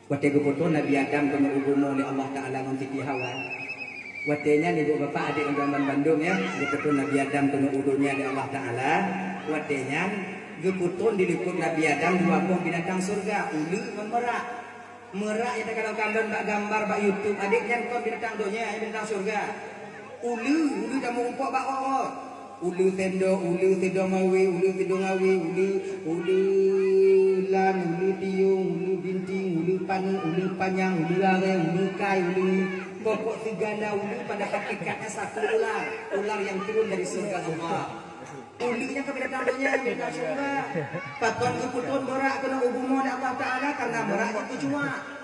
Wate gupoto Nabi Adam kena ugumo oleh Allah Ta'ala ngon Siti Hawa. Watenya ni ibu bapak adik Gambar Bandung ya. Gupoto Nabi Adam kena udunya oleh Allah Ta'ala. Watenya gupoto diliput Nabi Adam dua buah binatang surga. Ulu memerak. Merak yang kadang-kadang bak gambar bak YouTube. Adiknya kau binatang donya binatang surga. Ulu dah mau umpuk bak orang. Ulu tendo mawi, ulu tendo ngawi, ulu lan, ulu tiung, ulu binting, ulu panjang, ulu lare, ulu kai, ulu pokok segala ulu pada hakikatnya satu ular yang turun dari surga Allah. Ulunya kepada tandonya binatang surga. Papan keputun berak kena hubungan Allah Ta'ala karena berak itu cuma.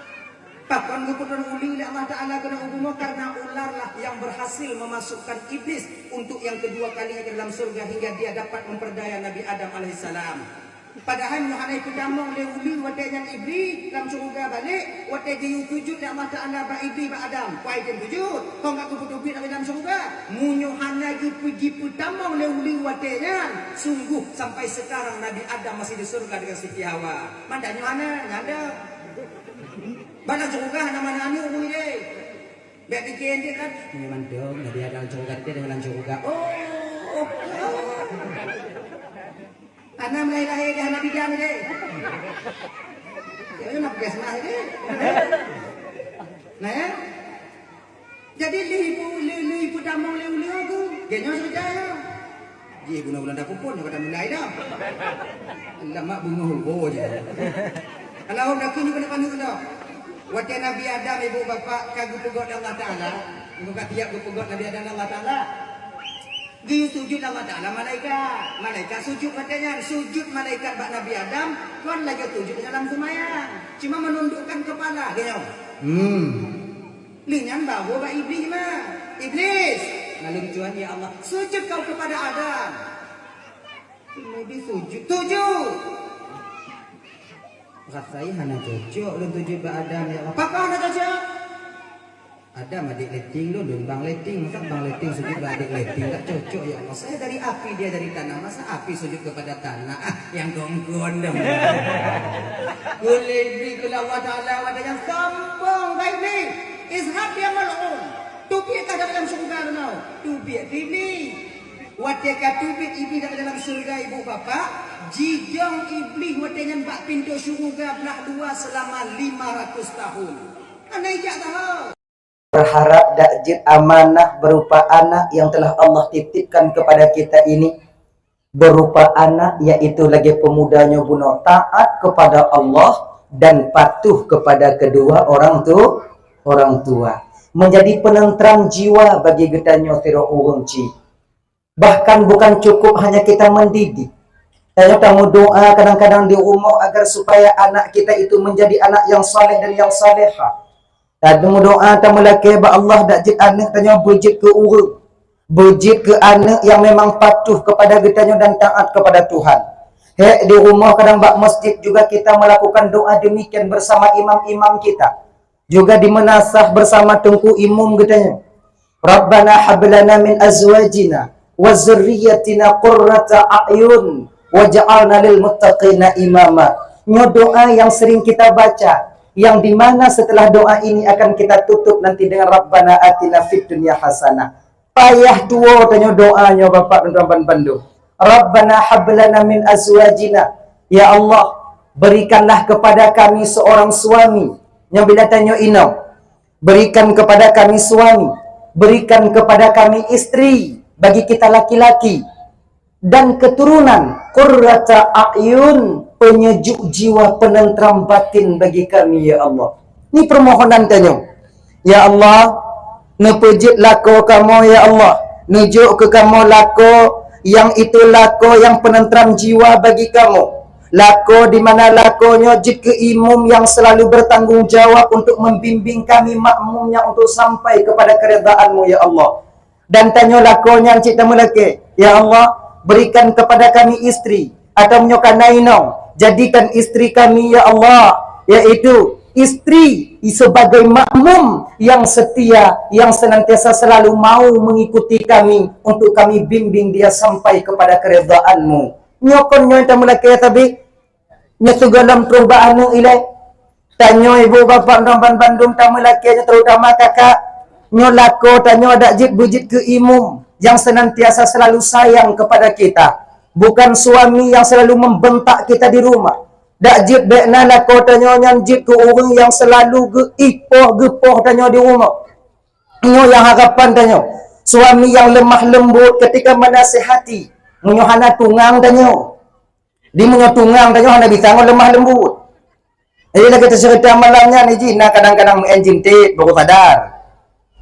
Papan keputun ulu Allah Ta'ala kena hubungan karena ular lah yang berhasil memasukkan iblis untuk yang kedua kalinya ke dalam surga hingga dia dapat memperdaya Nabi Adam alaihissalam. Padahal Yohana itu damang oleh uli wadanya iblis dalam surga balik wadai dia sujud dan Allah Ta'ala ba iblis ba Adam. Wai dia sujud. Kau enggak keputupin dalam surga. Munyohana pergi damang oleh uli wadanya. Sungguh sampai sekarang Nabi Adam masih di surga dengan Siti Hawa. Mana Yohana? Enggak ada. Mana surga nama-nama ni umum dia. Biar dikira dia kan. Memang dong Nabi Adam surga dia dengan surga. Oh. Anak lahir dah Nabi Adam ni. Dia nak pergi semah dia. Nah ya. Jadi lipu damang liu tu. Genyo saja ya. Ji guna-guna dah pupun kata mulai dah. Lama bunga hubo je. Kalau orang dah kini kena pandu dah. Waktu Nabi Adam ibu bapa kagum pegot Allah Ta'ala. Ibu kata tiap pegot Nabi Adam Allah Ta'ala. Dia sujud Allah Ta'ala malaikat sujud katanya sujud malaikat bak Nabi Adam kan lagi sujud dalam semayang cuma menundukkan kepala dia linyan bawa bak iblis mah iblis lalu tuan ya Allah sujud kau kepada Adam Nabi sujud saya hanya cocok dan tujuh bak Adam ya Allah apa hanya cocok Adam adik leting lu, bang leting, masa bang leting sujud ke adik leting, tak cocok ya Allah. Saya dari api, dia dari tanah, masa api sujud kepada tanah? Yang gonggon dong. Kulibri kula Allah Ta'ala wadanya sombong kaibli. Izhab dia mal'un. Tubi tak dalam surga lu. Tubi ibli. Wadaka tubi ibli dalam surga ibu bapak. Jidong ibli wadanya bak pintu surga belah dua selama 500 tahun. Anda ijak tahu. Berharap dakjid amanah berupa anak yang telah Allah titipkan kepada kita ini berupa anak yaitu lagi pemudanya bunuh taat kepada Allah dan patuh kepada kedua orang tua menjadi penentram jiwa bagi getanyo tiro urungci. Bahkan bukan cukup hanya kita mendidik. Saya tamu doa kadang-kadang di rumah agar supaya anak kita itu menjadi anak yang saleh dan yang salehah. Tadi doa tamu laki ba Allah dakjid anak tanya berjid ke urang. Berjid ke anak yang memang patuh kepada getanya dan taat kepada Tuhan. Di rumah kadang bak masjid juga kita melakukan doa demikian bersama imam-imam kita. Juga di menasah bersama tengku imam getanya. Rabbana hablana min azwajina wa zurriyyatina qurrata a'yun waj'alna lil muttaqina imama. Ini doa yang sering kita baca. Yang dimana setelah doa ini akan kita tutup nanti dengan Rabbana atina fid dunya hasanah. Payah tua tanya doanya Bapak dan Tuan Bandung. Rabbana hablana min azwajina. Ya Allah, berikanlah kepada kami seorang suami. Yang bila tanya inau. Berikan kepada kami suami. Berikan kepada kami istri. Bagi kita laki-laki. Dan keturunan. Qurrata a'yun. Penyejuk jiwa, penentram batin bagi kami ya Allah. Ini permohonan tanya. Ya Allah, nepejit lako kamu ya Allah. Nujuk ke kamu lako yang itu lako yang penentram jiwa bagi kamu. Lako di mana lakonya jika imam yang selalu bertanggung jawab untuk membimbing kami makmumnya untuk sampai kepada keredaanmu ya Allah. Dan tanya lakonya cik tamu laki. Ya Allah, berikan kepada kami istri atau menyokanainau. Jadikan istri kami ya Allah, yaitu istri sebagai makmum yang setia, yang senantiasa selalu mau mengikuti kami untuk kami bimbing dia sampai kepada keredaanmu. Nyokon nyoy tamu laki tapi nyesugalam perubahan ilai Tanyo ibu bapa Ramban Bandung tamu lakinya terutama kakak nyolako tanyo ada jit bujit ke imum yang senantiasa selalu sayang kepada kita, bukan suami yang selalu membentak kita di rumah. Dak jit bekna lako tanyo nyan jit ke orang yang selalu ge ipoh gepoh tanyo di rumah. Nyo yang harapan tanyo suami yang lemah lembut ketika menasihati, nyo hana tungang tanyo. Di munyo tungang tanyo hana bisa lemah lembut. Jadi lah kita cerita malamnya ni ji, nak kadang-kadang mengenjing tit baru sadar.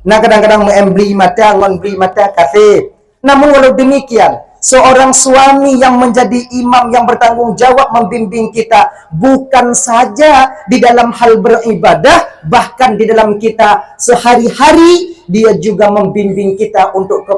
Nak kadang-kadang memberi mata, memberi mata kasih. Namun walau demikian, seorang suami yang menjadi imam yang bertanggung jawab membimbing kita bukan saja di dalam hal beribadah, bahkan di dalam kita sehari-hari dia juga membimbing kita untuk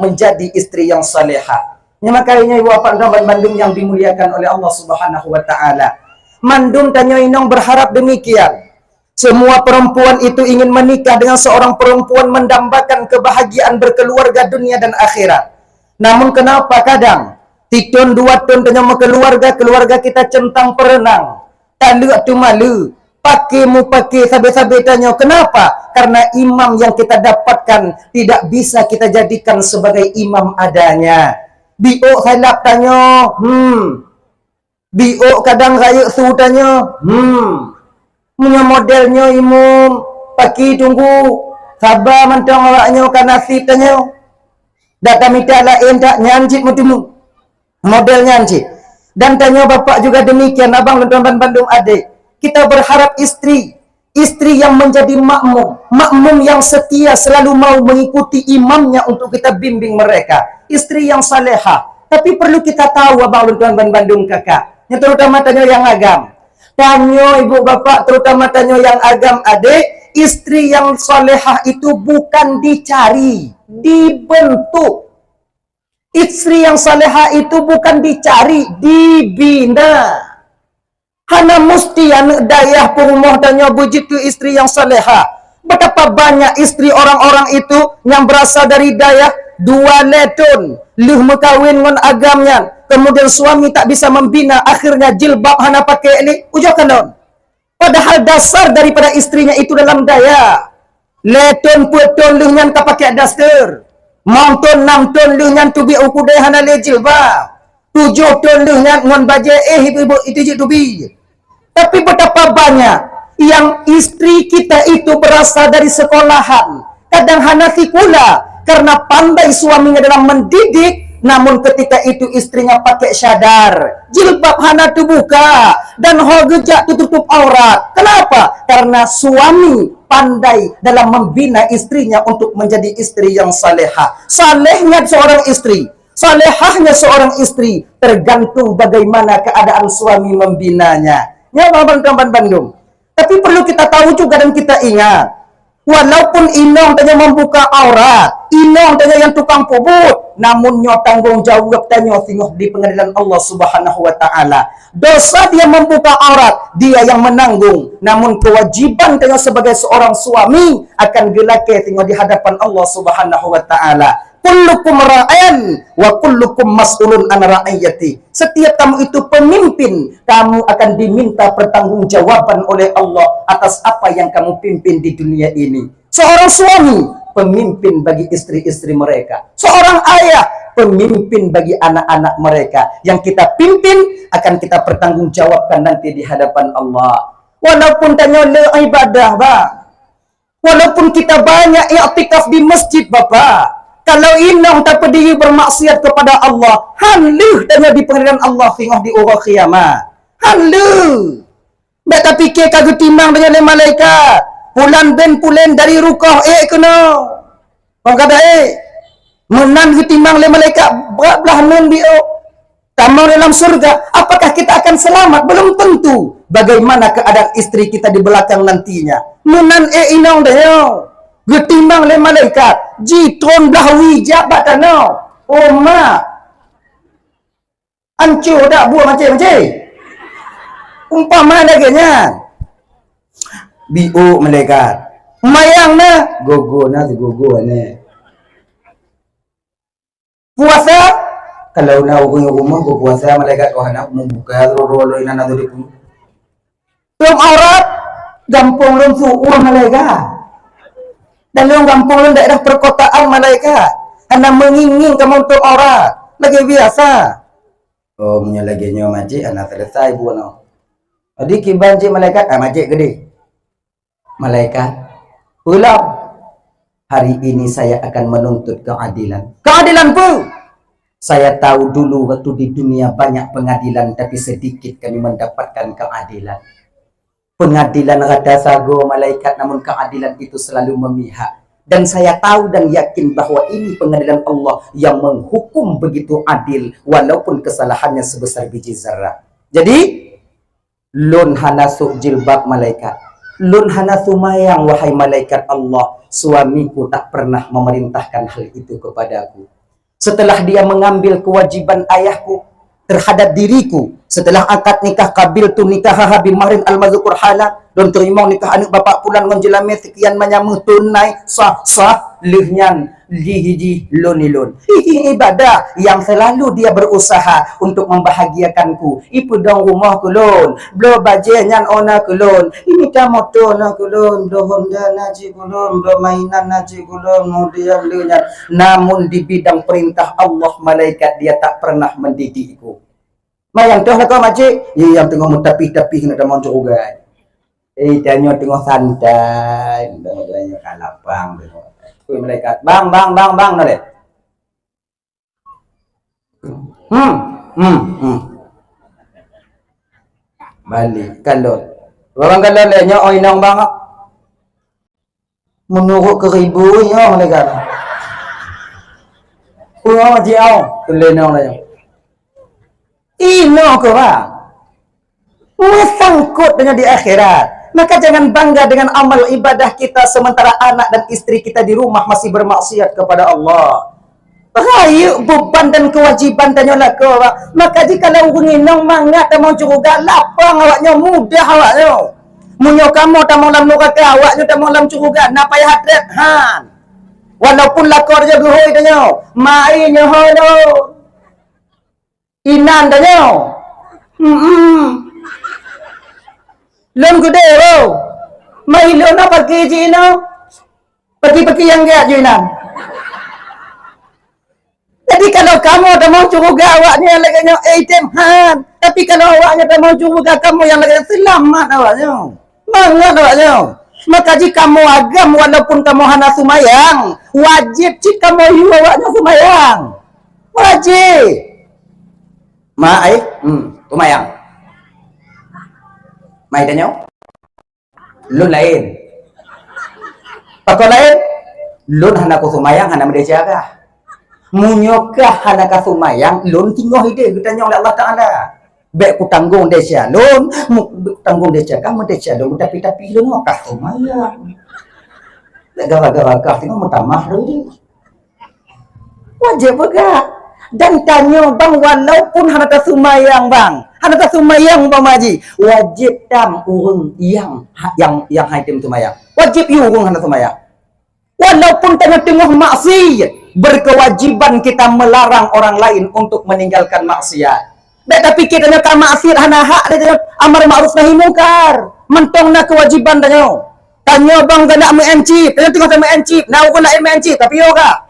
menjadi istri yang salehah. Makanya ibu bapak Ramban Bandung yang dimuliakan oleh Allah Subhanahu wa taala. Mandum Tanyo Inong berharap demikian. Semua perempuan itu ingin menikah dengan seorang perempuan mendambakan kebahagiaan berkeluarga dunia dan akhirat. Namun kenapa kadang titun dua tun Tanyo keluarga kita centang perenang. Talu tu malu. Pakai mu pakai sabe-sabe Tanyo. Kenapa? Karena imam yang kita dapatkan tidak bisa kita jadikan sebagai imam adanya. Biok salap Tanyo. Biok kadang raya su tanya, punya modelnya imum, pagi tunggu, sabar mentang awaknya kan nasib tanya. Dak kami tak lain tak nyancit mutimu. Model nyancit. Dan tanya bapak juga demikian, abang Ramban Bandung adik. Kita berharap istri yang menjadi makmum yang setia selalu mau mengikuti imamnya untuk kita bimbing mereka. Istri yang salehah. Tapi perlu kita tahu abang Ramban Bandung kakak. Yang terutama tanyo yang agam. Tanyo ibu bapak terutama tanyo yang agam adik, istri yang solehah itu bukan dicari, dibentuk. Istri yang solehah itu bukan dicari, dibina. Hana musti anak dayah rumah tanyo bujit tu istri yang solehah. Betapa banyak istri orang-orang itu yang berasal dari dayah 2 letun, luh mekawin ngon agamnya. Kemudian suami tak bisa membina, akhirnya jilbab hana pakai ni, ujokan don. Padahal dasar daripada istrinya itu dalam daya. Letun putun luh nyan tak pakai daster. Montun 6 ton luh nyan tubi ukudai hana le jilbab. 7 ton luh nyan ngon baje ibu itu je tubi. Tapi betapa banyak yang istri kita itu berasal dari sekolahan. Kadang hana sikula karena pandai suaminya dalam mendidik. Namun ketika itu istrinya pakai syadar, jilbab hana tu buka, dan hogejak tutup aurat. Kenapa? Karena suami pandai dalam membina istrinya untuk menjadi istri yang salehah. Salehnya seorang istri, salehahnya seorang istri tergantung bagaimana keadaan suami membinanya. Ya, Ramban Bandung. Tapi perlu kita tahu juga dan kita ingat. Walaupun inong tanya membuka aurat, inong tanya yang tukang pubut, namun nyo tanggung jawab tanya tengok di pengadilan Allah Subhanahu wa taala. Dosa dia membuka aurat, dia yang menanggung. Namun kewajiban tanya sebagai seorang suami akan gelake tengok di hadapan Allah Subhanahu wa taala. Kullukum ra'an wa kullukum mas'ulun an ra'iyati. Setiap kamu itu pemimpin, kamu akan diminta pertanggungjawaban oleh Allah atas apa yang kamu pimpin di dunia ini. Seorang suami, pemimpin bagi istri-istri mereka. Seorang ayah, pemimpin bagi anak-anak mereka. Yang kita pimpin akan kita pertanggungjawabkan nanti di hadapan Allah. Walaupun tanya ibadah, bang. Walaupun kita banyak i'tikaf di masjid, bapak. Kalau inong tak pedih bermaksiat kepada Allah, hanluh tanya di pengadilan Allah tengok di orang kiamat. Hanluh. Tak tak fikir kagak timbang dengan malaikat. Pulan ben pulen dari rukah kena. Orang kata menang ketimbang le malaikat belah nun bio. Kamu dalam surga, apakah kita akan selamat? Belum tentu. Bagaimana keadaan istri kita di belakang nantinya? Menan inong dah. Getimbang le malaikat, jitron belah wijab tanau. Oh mak. Ancur dak buah macam-macam. Umpama laganya. Biu malaikat. Mayang na, gogo na si gogo ni. Puasa kalau na rumah puasa malaikat wah nak membuka rolo ina na tu. Belum aurat Gampung lun su'ur malaikat. Dan lun gampung lun daerah perkotaan malaikat. Hanya mengingin kamu untuk orang. Lagi biasa. Oh, punya lagi nyo majik, anak selesai bu no. Jadi kibanci malaikat, majik gede. Malaikat, ulang. Hari ini saya akan menuntut keadilan. Keadilan pun. Saya tahu dulu waktu di dunia banyak pengadilan, tapi sedikit kami mendapatkan keadilan. Pengadilan rada sago malaikat, namun keadilan itu selalu memihak. Dan saya tahu dan yakin bahwa ini pengadilan Allah yang menghukum begitu adil, walaupun kesalahannya sebesar biji zarah. Jadi, lun hanasuk jilbab malaikat. Lun hanasumayang wahai malaikat Allah. Suamiku tak pernah memerintahkan hal itu kepadaku. Setelah dia mengambil kewajiban ayahku terhadap diriku, setelah akad nikah kabil tu nikah habi mahrin al-mazkur halal dan terima nikah anak bapak pulan ngonjelame sekian menyamu tunai sah lihnya lihiji lonilon. Ini ibadah yang selalu dia berusaha untuk membahagiakanku. Ipu dong rumah kulon, blo bajenyan ona kulon, ini motor na kulon, blo honda naji kulon, blo mainan naji kulon, kemudian lihnya. Namun di bidang perintah Allah malaikat dia tak pernah mendidikku. Mayang dah kau macik, yang tengok mutapi-tapi nak mau juga. Tanya tengok santai, tanya kalapang tengok. Kui malaikat, bang, nade. Balik kalon. Orang kalon lehnya oinong bang. Menurut keribu ya malaikat. Kurang macam au, kelenong lehnya. Ino ke bang, sangkut dengan di akhirat. Maka jangan bangga dengan amal ibadah kita sementara anak dan istri kita di rumah masih bermaksiat kepada Allah. Rayu beban dan kewajiban tanyalah ke bang. Maka jika lau nginong mangat dan mau curuga lapang awaknya mudah awaknya. Munyo kamu tak mau lam nuraka awaknya tak mau lam curuga napa ya hadrat han. Walaupun lakor je gehoy tanyo, mai nyoho do. Inan tanyo. Lom gede lo. Mai lo na pergi jino. Pergi yang gak jinan. Jadi kalau kamu tak mau curuga awaknya lagi nyo item han. Tapi kalau awaknya tak mau curuga kamu yang lagi selamat awaknya. Mangat awaknya. Maka jika kamu agam walaupun kamu hana sumayang, wajib jika kamu yu awaknya sumayang. Wajib. Mai, tumayang. Mai tanyo. Lun lain. Pakon lain. Lun hana ko sumayang hana mendejaga. Munyokah hana ka sumayang, lun tinggal ide kita nyong Allah Taala. Bek ku tanggung desya lun, tanggung desya kamu desya lun tapi lun mau ka sumayang. Bek gara-gara ka tengok mutamah lun. Wajib juga. Dan tanya bang walaupun hanata sumayang bang, hanata sumayang bang maji, wajib tam urung yang haitim sumayang, wajib urung hanata sumayang. Walaupun tengah-tengah maksiat, berkewajiban kita melarang orang lain untuk meninggalkan maksiat. Tapi kita nak maksiat hana hak dia amar ma'ruf nahi mungkar, mentongna kewajiban tanya. Tanya bang kena mencip, tanya tengok sama mencip, nak urung lain mencip tapi yoga.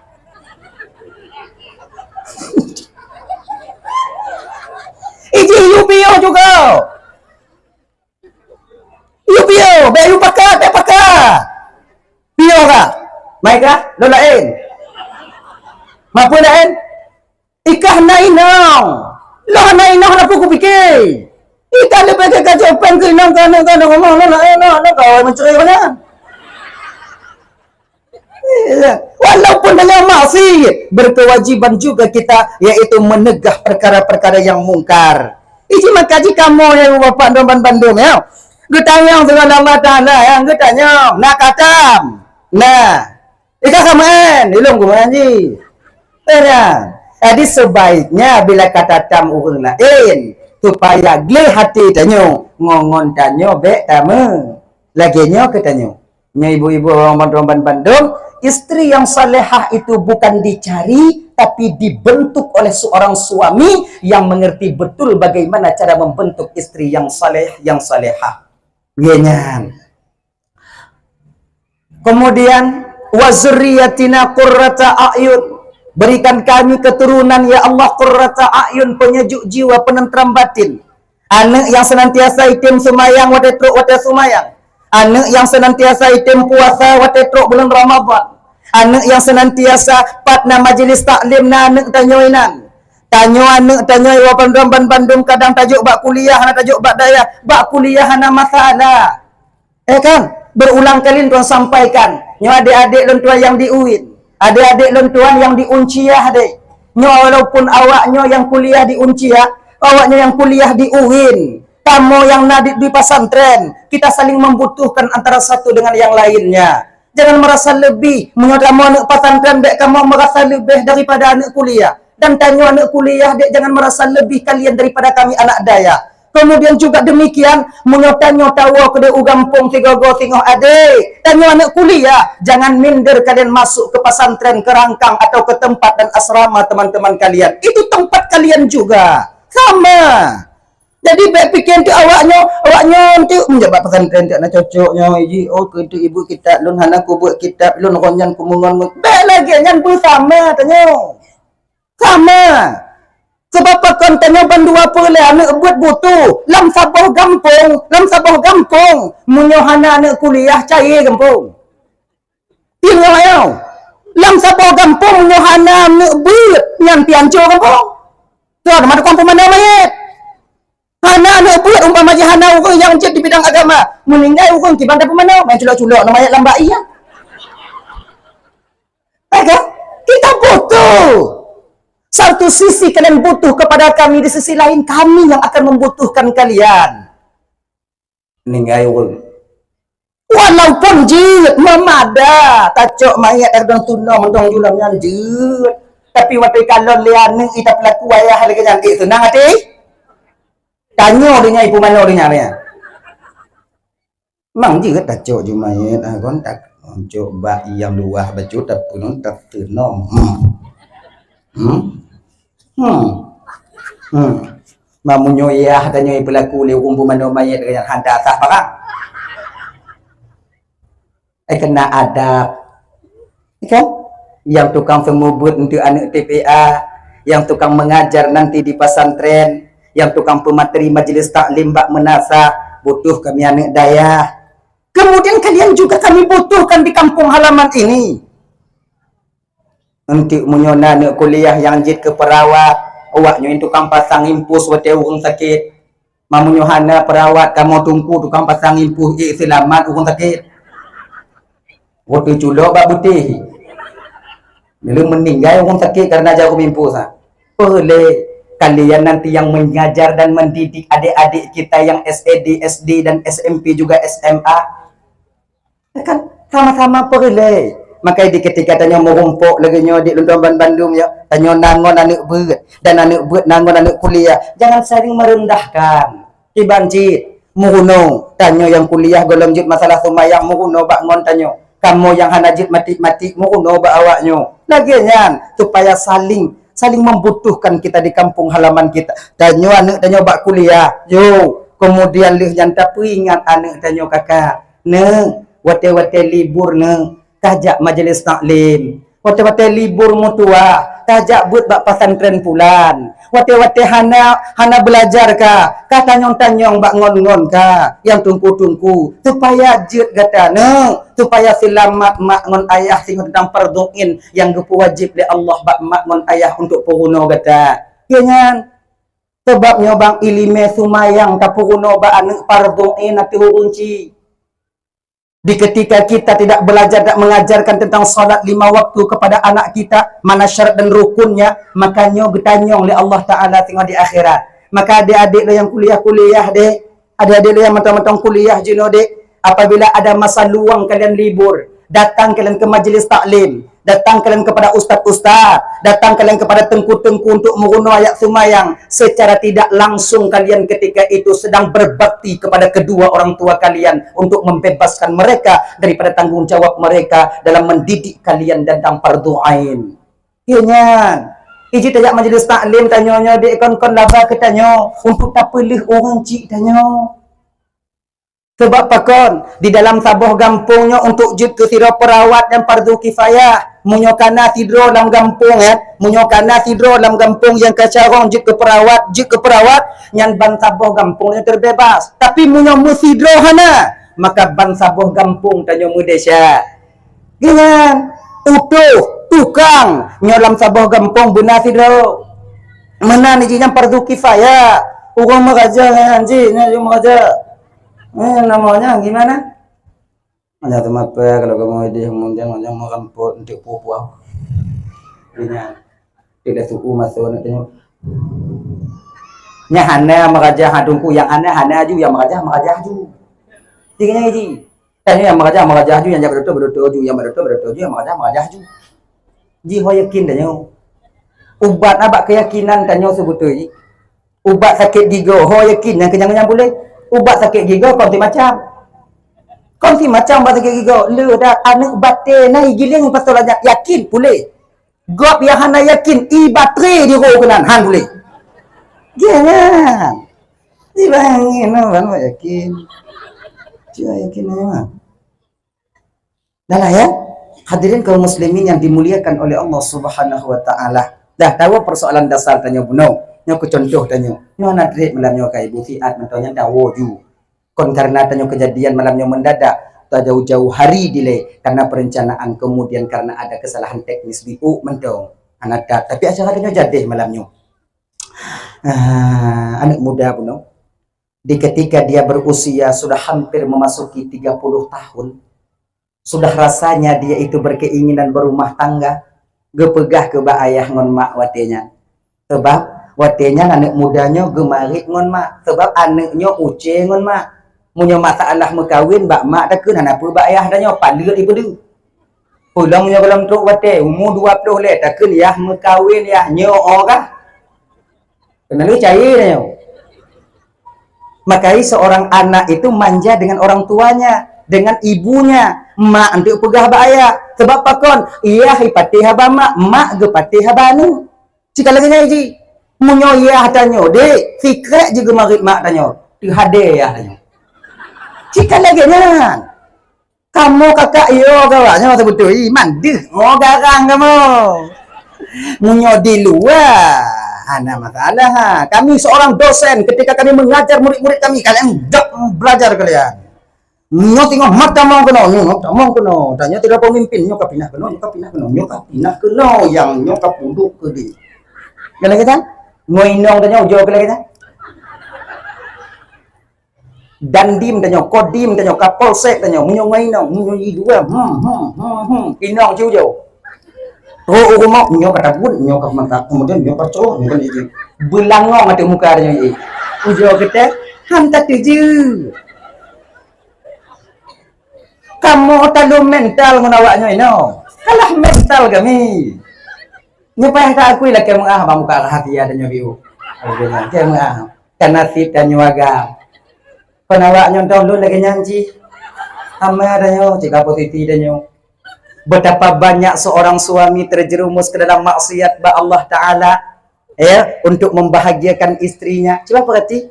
Iji UPO juga. UPO, bayu pakat, Pio ka? Mai ka? Lo lain. Mapu lain? Ikah nainong. Lo nainong na puku pikir. Ikah lebih ke kacopan ke inong ka ngomong lo lain no kau mencuri mana? Walaupun dengan maksiat, berkewajiban juga kita yaitu menegah perkara-perkara yang mungkar. Iji maka jika kamu yang bapak Bandung ya, getanyang dengan Allah Taala yang getanyang nak katam. Nah, ika kaman, ilong kumanji. Jadi sebaiknya bila kata tam urang lain supaya gel hati tanyo, ngongon tanyo bek tamu. Laginya ketanyo. Nya ibu-ibu orang Bandung, istri yang salehah itu bukan dicari, tapi dibentuk oleh seorang suami yang mengerti betul bagaimana cara membentuk istri yang saleh, yang salehah. Genyan. Kemudian wa zurriyatina qurrata a'yun. Berikan kami keturunan ya Allah qurrata a'yun, penyejuk jiwa, penentram batin. Anak yang senantiasa itim semayang wate truk wate semayang. Anak yang senantiasa itim puasa wate truk bulan Ramadan. Anak yang senantiasa patna majlis taklim na anak tanyoinan. Tanyo anak tanyo wa Bandung kadang tajuk bak kuliah na tajuk bak daya, bak kuliah na masalah. Kan? Berulang kali tuan sampaikan. Nyo adik-adik lon tuan yang di UIN. Adik-adik lon tuan yang di Unciah dek. Nyo walaupun awaknya yang kuliah di Unciah, awaknya yang kuliah di UIN. Kamu yang nadib di pesantren, kita saling membutuhkan antara satu dengan yang lainnya. Jangan merasa lebih. Menurut kamu anak pesantren dek, kamu merasa lebih daripada anak kuliah. Dan tanya anak kuliah dek, jangan merasa lebih kalian daripada kami anak daya. Kemudian juga demikian, menyota-nyota wa kede ugampung tigogo tingoh adik. Tanya anak kuliah, jangan minder kalian masuk ke pesantren, ke rangkang atau ke tempat dan asrama teman-teman kalian. Itu tempat kalian juga. Sama. Jadi baik fikir tu awaknya tu menjabat pesantren tak nak cocoknya iji oh ke tu ibu kita lun hana ku buat kitab lun ronyan ku mungon baik lagi nyan pun sama tanya. Sama. Sebab pakon tanya bandu apa le anak buat butuh lam sabah gampung munyo hana anak kuliah cair gampung. Tino ayo. Lam sabah gampung munyo hana anak buat nyan pianco gampung. Tu ada mana kampung mana mayat? Hana nak buat umpama je hana orang yang cek di bidang agama. Meninggal orang ki bandar pemana main culak-culak nama ayat lambat iya. Kan? Kita butuh. Satu sisi kalian butuh kepada kami, di sisi lain kami yang akan membutuhkan kalian. Meninggal orang. Walaupun jid memada, tacok mayat erdang tuna mendong julang yang jid. Tapi waktu kalau liane kita pelaku ayah lagi jangan senang hati. Tanya dia ibu mana dia ni. Mang je tak cok jumayat kon tak coba yang luah baju tak pun tak tenom. Mamunyo ya tanya pelaku le umpu mana mayat dengan handa sah barang. Kena adab. Kan? Yang tukang semubut untuk anak TPA, yang tukang mengajar nanti di pesantren, yang tukang pemateri majlis taklim bak menasa, butuh kami anak daya. Kemudian kalian juga kami butuhkan di kampung halaman ini. Untuk menyona anak kuliah yang jid ke perawat, awaknya yang tukang pasang impus wate urang sakit. Mamunyo hana perawat kamu tunggu tukang pasang impus selamat urang sakit. Waktu culok bak putih. Bila meninggal urang sakit karena jarum impus ha. Boleh kalian nanti yang mengajar dan mendidik adik-adik kita yang SED, SD dan SMP juga SMA. Kan sama-sama perle. Maka di ketika tanya merumpuk lagi nyo di Luntuan Bandung ya, tanya nangon anak berat dan anak berat nangon anak kuliah. Jangan saling merendahkan. Ibanjit, muruno tanya yang kuliah golong jit masalah sumayang muruno bak ngon tanya. Kamu yang hanajit mati-mati muruno bak awaknyo. Lagian supaya saling membutuhkan kita di kampung halaman kita. Tanyo anak tanyo bak kuliah. Yo, kemudian lih janta peringat anak tanyo kakak. Ne, wate-wate libur ne, tajak majlis taklim. Wate-wate libur mutua, tajak buat bak pesantren pulan. Wate-wate hana belajar ka, tanyong-tanyong bak ngon-ngon ka, yang tungku-tungku supaya jid kata ne, supaya selamat mak ngon ayah sing tentang perdoin yang gepu wajib le Allah bak mak ngon ayah untuk puruno kata. Kenyan sebabnya bang ilime sumayang ka puruno bak anak perdoin ati hurunci. Di ketika kita tidak belajar dan mengajarkan tentang salat 5 waktu kepada anak kita, mana syarat dan rukunnya, makanya getanyong oleh Allah Ta'ala tengok di akhirat. Maka adik-adik yang kuliah-kuliah dek, adik-adik yang mentang-mentang kuliah jenuh dek, apabila ada masa luang kalian libur, datang kalian ke majlis taklim, datang kalian kepada ustaz-ustaz, datang kalian kepada tengku-tengku untuk meruno ayat sumayang. Secara tidak langsung kalian ketika itu sedang berbakti kepada kedua orang tua kalian untuk membebaskan mereka daripada tanggung jawab mereka dalam mendidik kalian tentang fardu ain. Ianya iji tajak majlis taklim tanya-nya dek kon laba ke tanya untuk tak pelih orang cik tanya. Sebab pakon di dalam sabuh gampungnya untuk jud ke sira perawat yang fardu kifayah. Munyo kana tidro dalam gampung munyo kana tidro dalam gampung yang kacarong jud ke perawat yang ban sabuh gampungnya terbebas. Tapi munyo musidro hana, maka ban sabuh gampung tanyo mudesya. Dengan utuh tukang nyolam sabuh gampung benar tidro. Mana ni yang fardu kifayah. Orang meraja anjing, meraja. Namanya gimana? Ada teman apa kalau kamu di kemudian yang mau ramput untuk pupuau. Ini tidak suku masuk nantinya. Nyahana meraja hadungku yang aneh aju yang meraja aju. Tinggalnya ini. Tanya yang meraja aju yang jaga betul aju yang betul aju yang meraja aju. Ji ho yakin tanya. Ubat abak keyakinan tanya sebetulnya. Ubat sakit gigi ho yakin yang kenyang boleh. Ubat sakit gigi konti macam ubat sakit gigi lu dah anak batin naik giling pasal aja yakin boleh gop yang hana yakin i baterai di roh kenan han boleh jangan dibangin no yakin dia yakin memang dah lah ya hadirin kaum muslimin yang dimuliakan oleh Allah Subhanahu wa taala. Dah tahu persoalan dasar tanya buno nyo ku contoh tanyo nyo nadrit malamnya kai ibu siat mentonya dawo ju kon karena tanyo kejadian malamnya mendadak tak jauh-jauh hari delay karena perencanaan kemudian karena ada kesalahan teknis di mentong anak tapi acara tanyo jadi malamnya anak muda buno di ketika dia berusia sudah hampir memasuki 30 tahun sudah rasanya dia itu berkeinginan berumah tangga gepegah ke ba ayah ngon mak watenya sebab watenya anak mudanya gemarit ngon mak sebab anaknya uce ngon mak munyo masalah mekawin bak mak takun apa bak ayah danyo pandeut ibu pulang munyo dalam truk wate umur 20 le takun yah mekawin yah nyo orah kenal cai danyo makai seorang anak itu manja dengan orang tuanya dengan ibunya mak untuk pegah bak ayah sebab pakon iya hipati haba mak ge pati habanu jika lagi ngaji munyo ya tanyo de fikret juga marit mak tanyo di hade ya tanyo jika lagi nyan kamu kakak iyo kawanya betul mandih mau garang kamu munyo di luar ada masalah kami seorang dosen ketika kami mengajar murid-murid kami kalian belajar kalian nyo tengok mata mau kena tanya tidak pemimpin nyo kapinah kena yang nyo kapunduk ke di kalau kita ngoinong tanya ujo kalau kita dandim tanya kodim tanya kapolsek tanya munyo ngoinong munyo dua inong ujo rumah nyo kata bun nyo kap mata kemudian nyo percok nyo kan ini belangong ada muka tanya ini ujo kita hantar tuju kamu terlalu mental menawaknya ini kalah mental kami nyepah tak akui lah kamu bang muka hati ada nyobiu kamu karena kita nyuaga penawaknya dulu lagi nyanyi sama adanya jika posisi danyo betapa banyak seorang suami terjerumus ke dalam maksiat ba Allah Ta'ala ya untuk membahagiakan istrinya coba perhati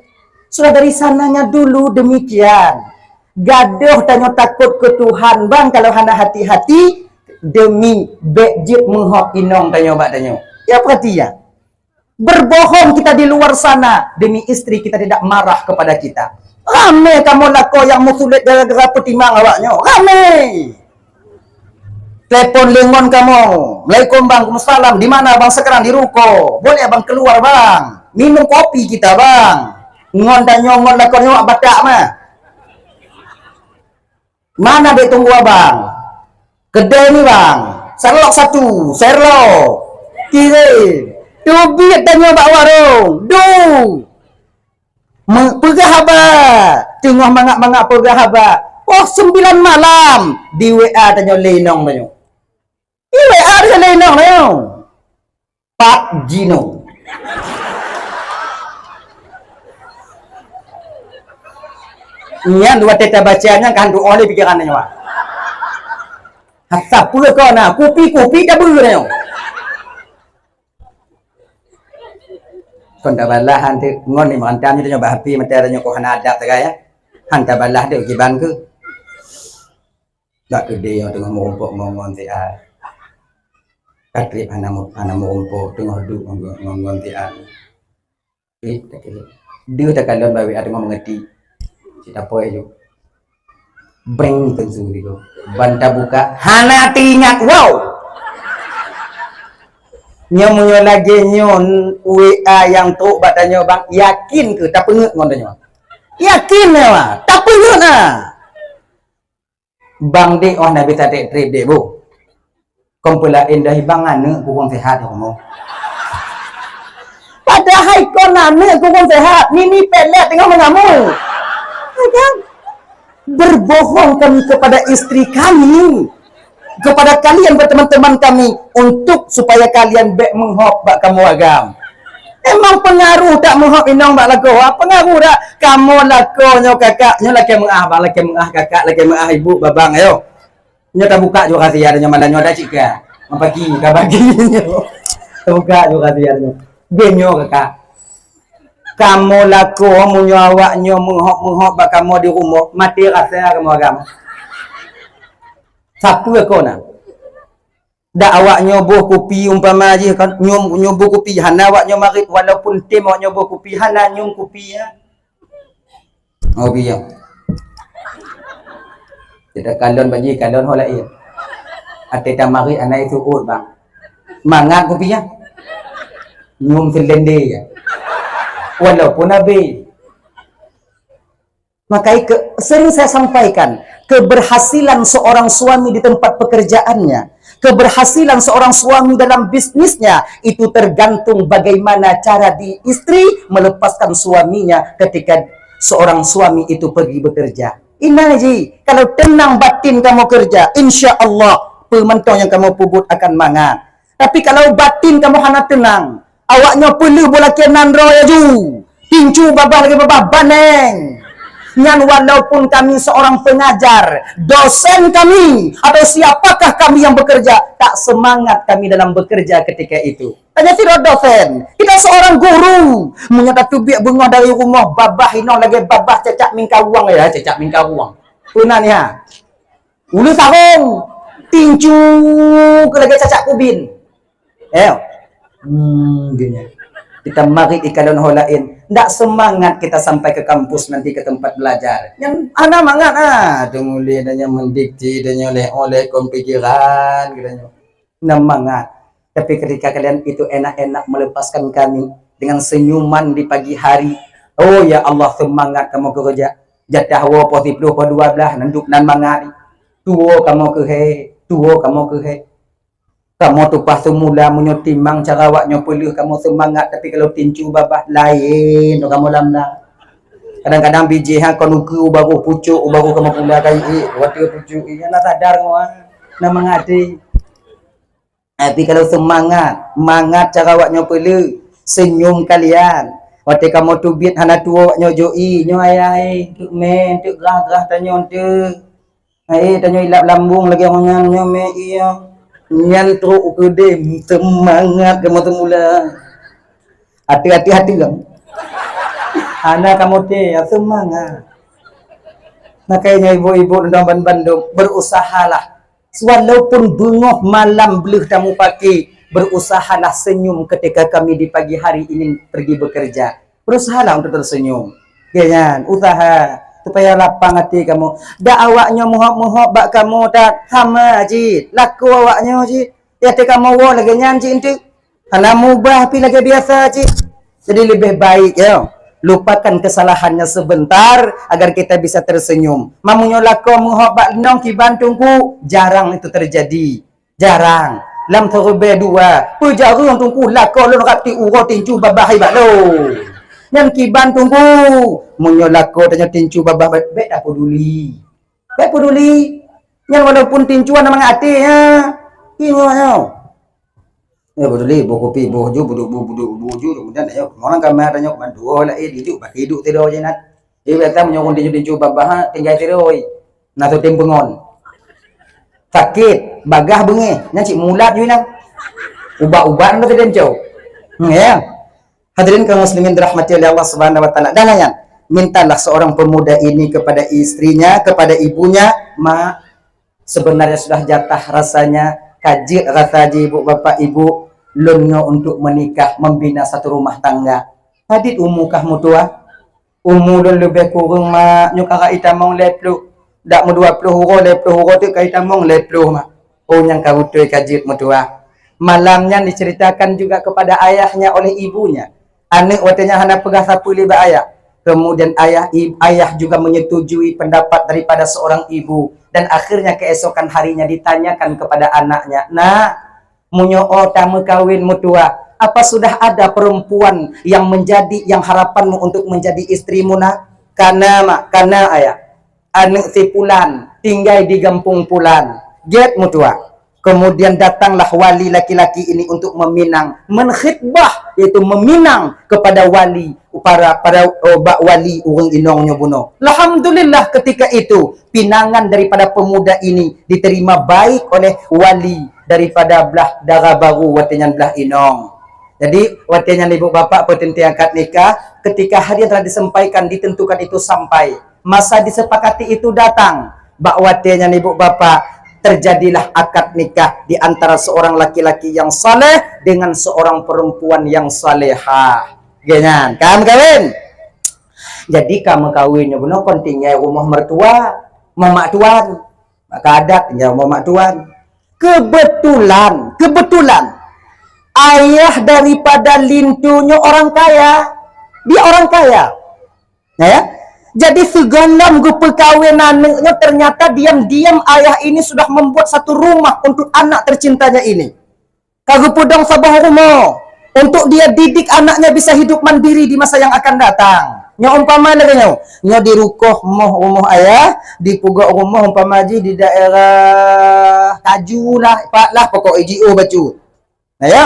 sudah dari sananya dulu demikian gaduh tanya takut ke Tuhan bang kalau hana hati-hati demi bejit menghok inong tanya bak tanya ya perhati ya berbohong kita di luar sana demi istri kita tidak marah kepada kita rame kamu lako yang musulit gara-gara petimang awaknya rame telepon lengon kamu Assalamualaikum bang salam di mana bang sekarang di ruko boleh bang keluar bang minum kopi kita bang ngon dan nyongon lako nyok badak mah mana dia tunggu abang kedai ni bang Sherlock 1 Sherlock kiri tubik tanya bak warung pegah haba tengah mangak-mangak pegah haba 9 malam di WA tanya lenong tanya di WA dia lenong tanya Pak Gino Nyan dua teta bacanya kan tu oleh pikirannya wah. Hatta pula kau nak kopi dah bernya. Kon dah balah hantu ngon ni mantam ni tanya bahapi mata tanya kau hana adab tak ya. Hantar balah dia kiban ke. Tak ke dia tengah merumpuk ngongon tian. Katrip anak merumpuk tengah duduk ngongon tian. Tak kira. Dia tak kalon bawi ada mengerti. Cita apa je. Bring tentu dia. Banta buka. Hana tingat wow. Nyo lagi nyon WA yang tu batanya bang yakin ke tak pengut ngontanya. Yakin lah. Tak pengut lah. Bang dek oh nabi tak trip dek bu. Kompula indah bang ane kurang sehat kamu. Padahal kau ane kurang sehat. Nini pelet tengok mengamu. Kan? Berbohong kami kepada istri kami. Kepada kalian berteman-teman kami untuk supaya kalian baik menghop bak kamu agam. Emang pengaruh tak menghop inong bak lagu. Pengaruh tak kamu lagu nyo kakak nyo laki mengah bak laki mengah kakak laki mengah ibu babang ayo. Nyo tak buka juga kasih ada nyo malah nyo ada cika. Mapagi ka bagi nyo. Buka juga kasih ada nyo. Genyo kakak. Kamu laku munyo awak nyo menghop bak kamu di rumah mati rasa kamu agam. Siapa kau nak? Dak awak nyoboh kopi umpama je kan nyoboh kopi hana awak nyo marit walaupun tim awak nyoboh kopi hana nyum kopi ya. Oh biar. Tidak kalon bagi kalon holain. Ate tamari anak itu ur bang. Mangat kopi ya. Nyum selende ya. Walaupun nabi. Maka sering saya sampaikan keberhasilan seorang suami di tempat pekerjaannya, keberhasilan seorang suami dalam bisnisnya itu tergantung bagaimana cara di istri melepaskan suaminya ketika seorang suami itu pergi bekerja. Ini ji, kalau tenang batin kamu kerja, insya Allah pementong yang kamu pubut akan mangat. Tapi kalau batin kamu hana tenang, awaknya perlu bola kenan roya ju, tincu babah lagi babah baneng. Yang walaupun kami seorang pengajar, dosen kami, atau siapakah kami yang bekerja, tak semangat kami dalam bekerja ketika itu. Hanya tidak dosen, kita seorang guru. Menyata tubiak bunga dari rumah, babah hinong lagi babah cecak mingkawang ya, cecak mingkawang. Punan ya. Ulu sarung, tinju ke lagi cecak kubin. Gini. Kita mari ikalon holain. Ndak semangat kita sampai ke kampus nanti ke tempat belajar. Yang ana mangat tunguli adanya mendikti dan oleh kompikiran gitu. Mangat. Tapi ketika kalian itu enak-enak melepaskan kami dengan senyuman di pagi hari. Oh ya Allah semangat kamu kerja. Jatah wa positif 12 nanduk nan mangat. Tuo kamu ke he, tuo kamu ke he. Kamu tu pas semula menyotimang cara awaknya perlu kamu semangat tapi kalau tinju babah lain kamu lamna. Kadang-kadang biji hang kau nuku baru pucuk baru kamu pula kai waktu pucuk iyalah sadar semua nak mengadi. Tapi kalau semangat cara awaknya perlu senyum kalian. Waktu kamu tubit hana tua awaknya joi nyo ayah tu men tu gerah-gerah tanyo tu. Tanyo ilap lambung lagi orang nyo me iya. Nyantruk ke dem semangat kamu semula. Hati-hati kamu. Anak kamu teh semangat. Makanya ibu-ibu dan Bandung berusahalah. Walaupun bengok malam belum kamu pakai, berusahalah senyum ketika kami di pagi hari ini pergi bekerja. Berusahalah untuk tersenyum. Jangan usaha supaya lapang hati kamu. Dak awaknya muhop-muhop bak kamu tak sama ji. Laku awaknya ji. Ya te kamu wo lagi nyan ji intu. Hana mubah pi lagi biasa ji. Jadi lebih baik ya. Lupakan kesalahannya sebentar agar kita bisa tersenyum. Mamunyo laku muhop bak nong ki bantungku jarang itu terjadi. Jarang. Lam terbe dua. Pujaru tungku laku lo rakti uro tinju babahai bak lo. Yang kiban tunggu menyolako tanya tinju babah baik tak peduli. Baik peduli. Yang walaupun tinjuan namang hati ya. Ini ya peduli kopi boju kemudian ayo orang kamar tanya mandu lah hidup hidup tidur je nak. Dia biasa menyokong tinju babah tinggal tidur. Nah tu tim pengon. Sakit bagah bengi nyaci mulat je nak. Ubat-ubat tu tinju. Ya. Hadirin kaum muslimin dirahmati oleh Allah Subhanahu wa taala. Dan yang mintalah seorang pemuda ini kepada istrinya, kepada ibunya, mak, sebenarnya sudah jatah rasanya, kajit rasa ibu bapak ibu, lunyo untuk menikah, membina satu rumah tangga. Hadit umukah mutua? Umur lebih kurang mak, nyukara itamong leplu. Dak mu 20 huro, 20 huro tu kai tamong leplu mak. Oh yang kau tu kajit mutua. Malamnya diceritakan juga kepada ayahnya oleh ibunya. Anak watanya hana pegah sapu liba ayah. Kemudian ayah juga menyetujui pendapat daripada seorang ibu. Dan akhirnya keesokan harinya ditanyakan kepada anaknya. Nah, munyo tamu kawin mutua. Apa sudah ada perempuan yang harapanmu untuk menjadi istrimu nak? Karena mak, karena ayah. Anak si Pulan tinggal di Gampung Pulan. Get mutua. Kemudian datanglah wali laki-laki ini untuk meminang, menkhitbah, yaitu meminang kepada wali para wali urang inongnya buno. Alhamdulillah ketika itu pinangan daripada pemuda ini diterima baik oleh wali daripada belah Dara Baru watenyan belah inong. Jadi watenyan ibu bapak petenti akad nikah, ketika hari yang telah disampaikan ditentukan itu sampai masa disepakati itu datang, bak watenyan ibu bapak, terjadilah akad nikah di antara seorang laki-laki yang saleh dengan seorang perempuan yang salehah. Ganyan, kamu kawin. Jadi kamu kawinnya benar kon tinggal rumah mertua, mamak tuan. Maka adat tinggal mamak tuan. Kebetulan ayah daripada lintunya orang kaya. Dia orang kaya. Ya? Jadi segalam gue perkawinannya ternyata diam-diam ayah ini sudah membuat satu rumah untuk anak tercintanya ini. Kagak pedang sabah rumah untuk dia didik anaknya bisa hidup mandiri di masa yang akan datang. Nya umpama lagi nya di rumah ayah, di pugak rumah umpama di daerah Kaju lah, pak lah pokok IGO bacu. Nah ya.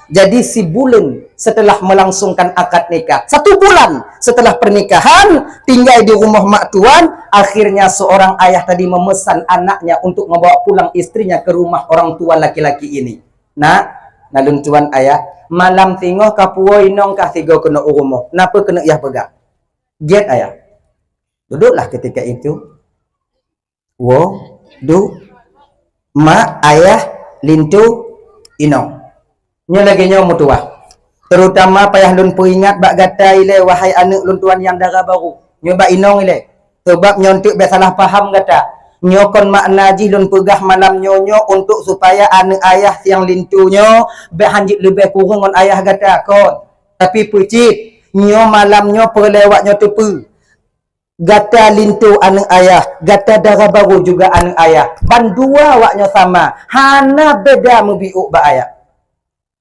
Jadi si bulan setelah melangsungkan akad nikah, 1 bulan setelah pernikahan, tinggal di rumah mak tuan, akhirnya seorang ayah tadi memesan anaknya untuk membawa pulang istrinya ke rumah orang tua laki-laki ini. Nah, nalun tuan ayah, malam tingoh kapuo inong kasigo kena rumah. Napa kena ia pegang? Get ayah. Duduklah ketika itu. Mak, ayah, lintu, inong. Nyo lagi nyo mutua. Terutama payah lun peringat bak gata ile wahai anak lun tuan yang Dara Baru. Nyo bak inong ile. Sebab nyo untuk salah paham kata. Nyo kon makna ji lun pegah malam nyo untuk supaya anak ayah yang lintunyo behanjit lebih kurang on ayah kata kon. Tapi pucit nyo malam nyo perlewat nyo tepu. Gata lintu anak ayah, gata Dara Baru juga anak ayah. Ban dua waknyo sama. Hana beda mebiuk bak ayah.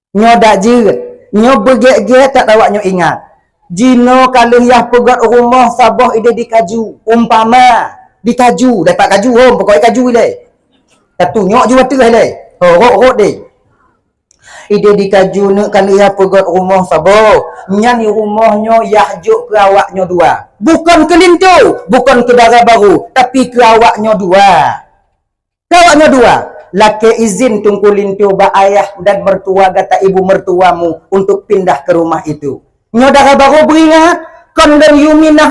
Nyo dak jirat, nyo begek-gek tak tahu nyo ingat. Jino kalau yah pegat rumah sabah ide di Kaju, umpama di Kaju, dapat Kaju hom, pokoknya Kaju ile. Satu nyok juga tu ile. Horok deh. Ide di Kaju ne kalau yah pegat rumah sabah, nyani rumahnya yah juk ke awaknya dua. Bukan ke lintu, bukan ke Dara Baru, tapi ke awaknya dua. Ke awaknya dua. Laki izin tunggu lintu ba ayah dan mertua kata ibu mertuamu untuk pindah ke rumah itu. Nyo Dara Baru beringat kon dan yuminah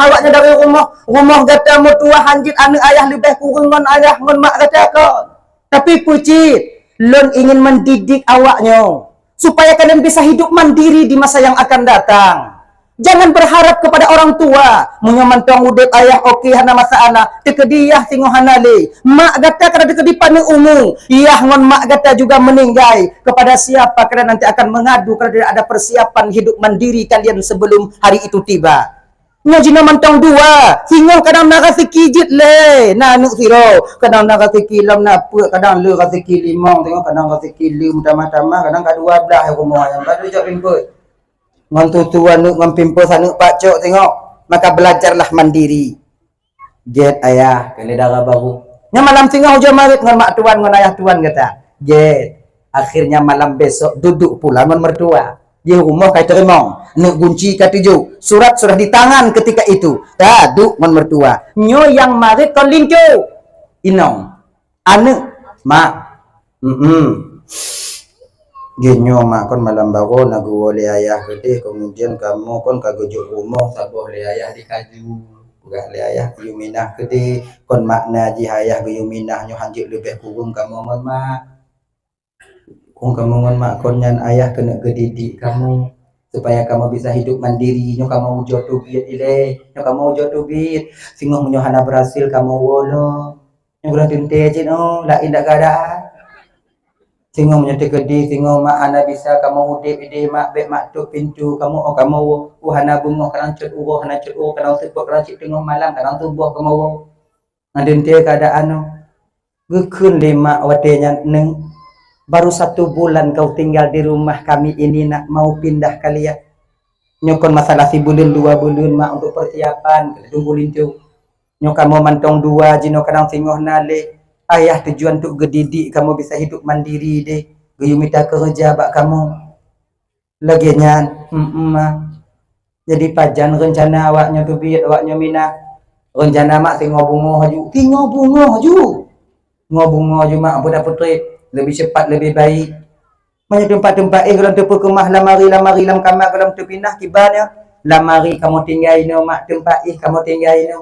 awaknya dari rumah kata mertua hanjit anak ayah lebih kurang ngon ayah ngon mak kata kon. Tapi pucit lon ingin mendidik awaknya supaya kalian bisa hidup mandiri di masa yang akan datang. Jangan berharap kepada orang tua. Munyaman tuang udep ayah okey hana masalah. Tekediah tengok hana le. Mak gata kada tekedi pane umum. Iyah ngon mak gata juga meninggal. Kepada siapa kerana nanti akan mengadu kerana ada persiapan hidup mandiri kalian sebelum hari itu tiba. Ngaji naman tuang dua. Singoh kadang nak kasi kijit le. Nanuk siro. Kadang nak kasi kilam napa. Kadang le kasi kilimong. Tengok kadang kasi kilim tamah-tamah. Kadang kadua belah rumah yang kada jauh ringkut. Ngon tuan ngon pimpo sanuk pak cok tengok, maka belajarlah mandiri. Jet ayah kali Dara Baru. Nya malam tengah hujan marit ngon mak tuan ngon ayah tuan kata. Jet akhirnya malam besok duduk pula ngon mertua. Di rumah kai teremong, nak kunci ka tuju. Surat sudah di tangan ketika itu. Duduk ngon mertua. Nyo yang marit kon lincu. Inong. Anu mak. Genyo mak kon malam baru nagu oleh ayah gede, kemudian kamu kon kagujuk rumah sabuh oleh ayah di kaju, bukan oleh ayah yuminah gede, kon makna ji ayah yuminah nyo hanjik lebih kurung kamu ngon mak, kung kamu ngon mak kon nyan ayah kena gedidik kamu supaya kamu bisa hidup mandiri, nyo kamu ujot tubit ile, nyo kamu ujot tubit, singoh nyo hana berhasil kamu wolo, nyo kurang tinte cin lah indak keadaan. Singo menyati gede, singo mak hana bisa kamu udip ide mak bek mak tuk pintu kamu kamu hana bungo kadang cut uwo hana cut uwo kadang sepok kadang cik tengah malam kadang tubuh kamu ngadin dia keadaan no gekun lima wadenya neng baru 1 bulan kau tinggal di rumah kami ini nak mau pindah kalian nyokon masalah si bulan 2 bulan mak untuk persiapan tunggu lintu nyok kamu mantong 2 jino kadang singoh nale ayah tujuan untuk gedidik kamu bisa hidup mandiri deh gayu minta kerja bak kamu lagi nyan jadi pajan rencana awaknya tubit awaknya mina rencana mak tingo bungo haju ngobungo haju mak budak putri lebih cepat lebih baik banyak tempat-tempat kalau tu kemah lamari lam kamar kalau tu pindah kibarnya lamari kamu tinggal ino mak tempat kamu tinggal ino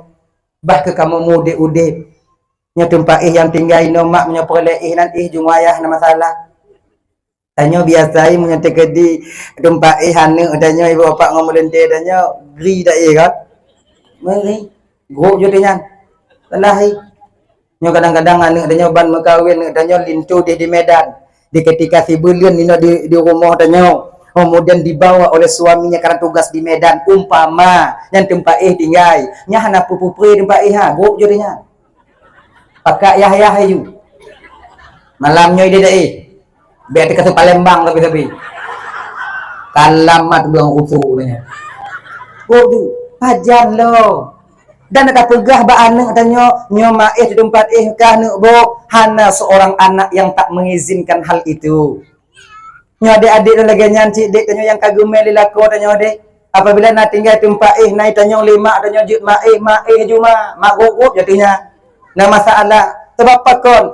bah ke kamu mude nya tempat yang tinggal ino mak punya perleh nanti jumayah na masalah tanya biasa punya tekedi tempat hanu tanya ibu bapak ngomolente tanya gri dak kan mari gro jo tanya salah nya kadang-kadang anu tanya ban makawin tanya lintu di Medan di ketika si bulan ino di rumah tanya kemudian dibawa oleh suaminya karena tugas di Medan umpama yang tempat tinggal nya hana pupupri tempat ha gro jo tanya pakai Yahya hayu malamnya ide deh biar dekat Palembang tapi kalamat buang usuhnya waduh pajan lo dan ada pegah ba anak tanya nyoma di tempat kah nu bo hana seorang anak yang tak mengizinkan hal itu nyo adik-adik lagi nyanci dek tanya yang kagumel lako tanya dek apabila nak tinggal tempat naik tanya 5 tanya jut mak juma mak gok jadinya nah masalah sebab pakon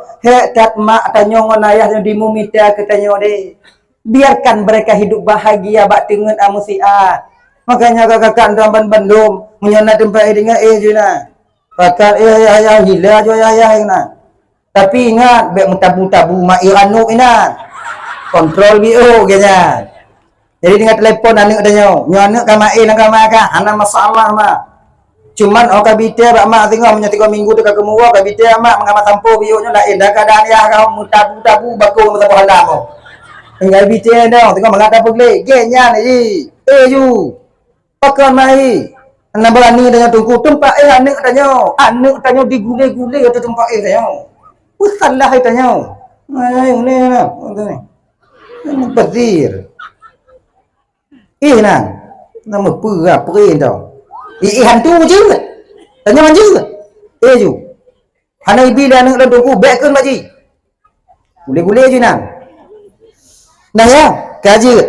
dak mak tanya ngon ayah di mumita katanya de biarkan mereka hidup bahagia bak dengan amusiat makanya kakak Ramban Bandung menyana tempat dengan juna kakak ayah hila jo ayah na tapi ingat bek mutabu mak iranu ina kontrol bio genya jadi dengan telepon anak tanya nyana ka mak nang ka mak ana masalah mak cuman kabite bak mak tengok menyati 3 minggu tu ka kemua kabite mak mengamat sampo biyo nya lain dah keadaan ya kau mutabu bakul masa pahala mo tinggal bite dong tengok mengata pugle genya ni ju pakon mai ana berani dengan tungku tempat anak tanya digule-gule atau tempat tanya salah tanya ayo ni ni pedir nang nama pura perin tau hantu je tanya manja ju hana ibila anak dan tungku back kan maji gule-gule je nang nah ya kaji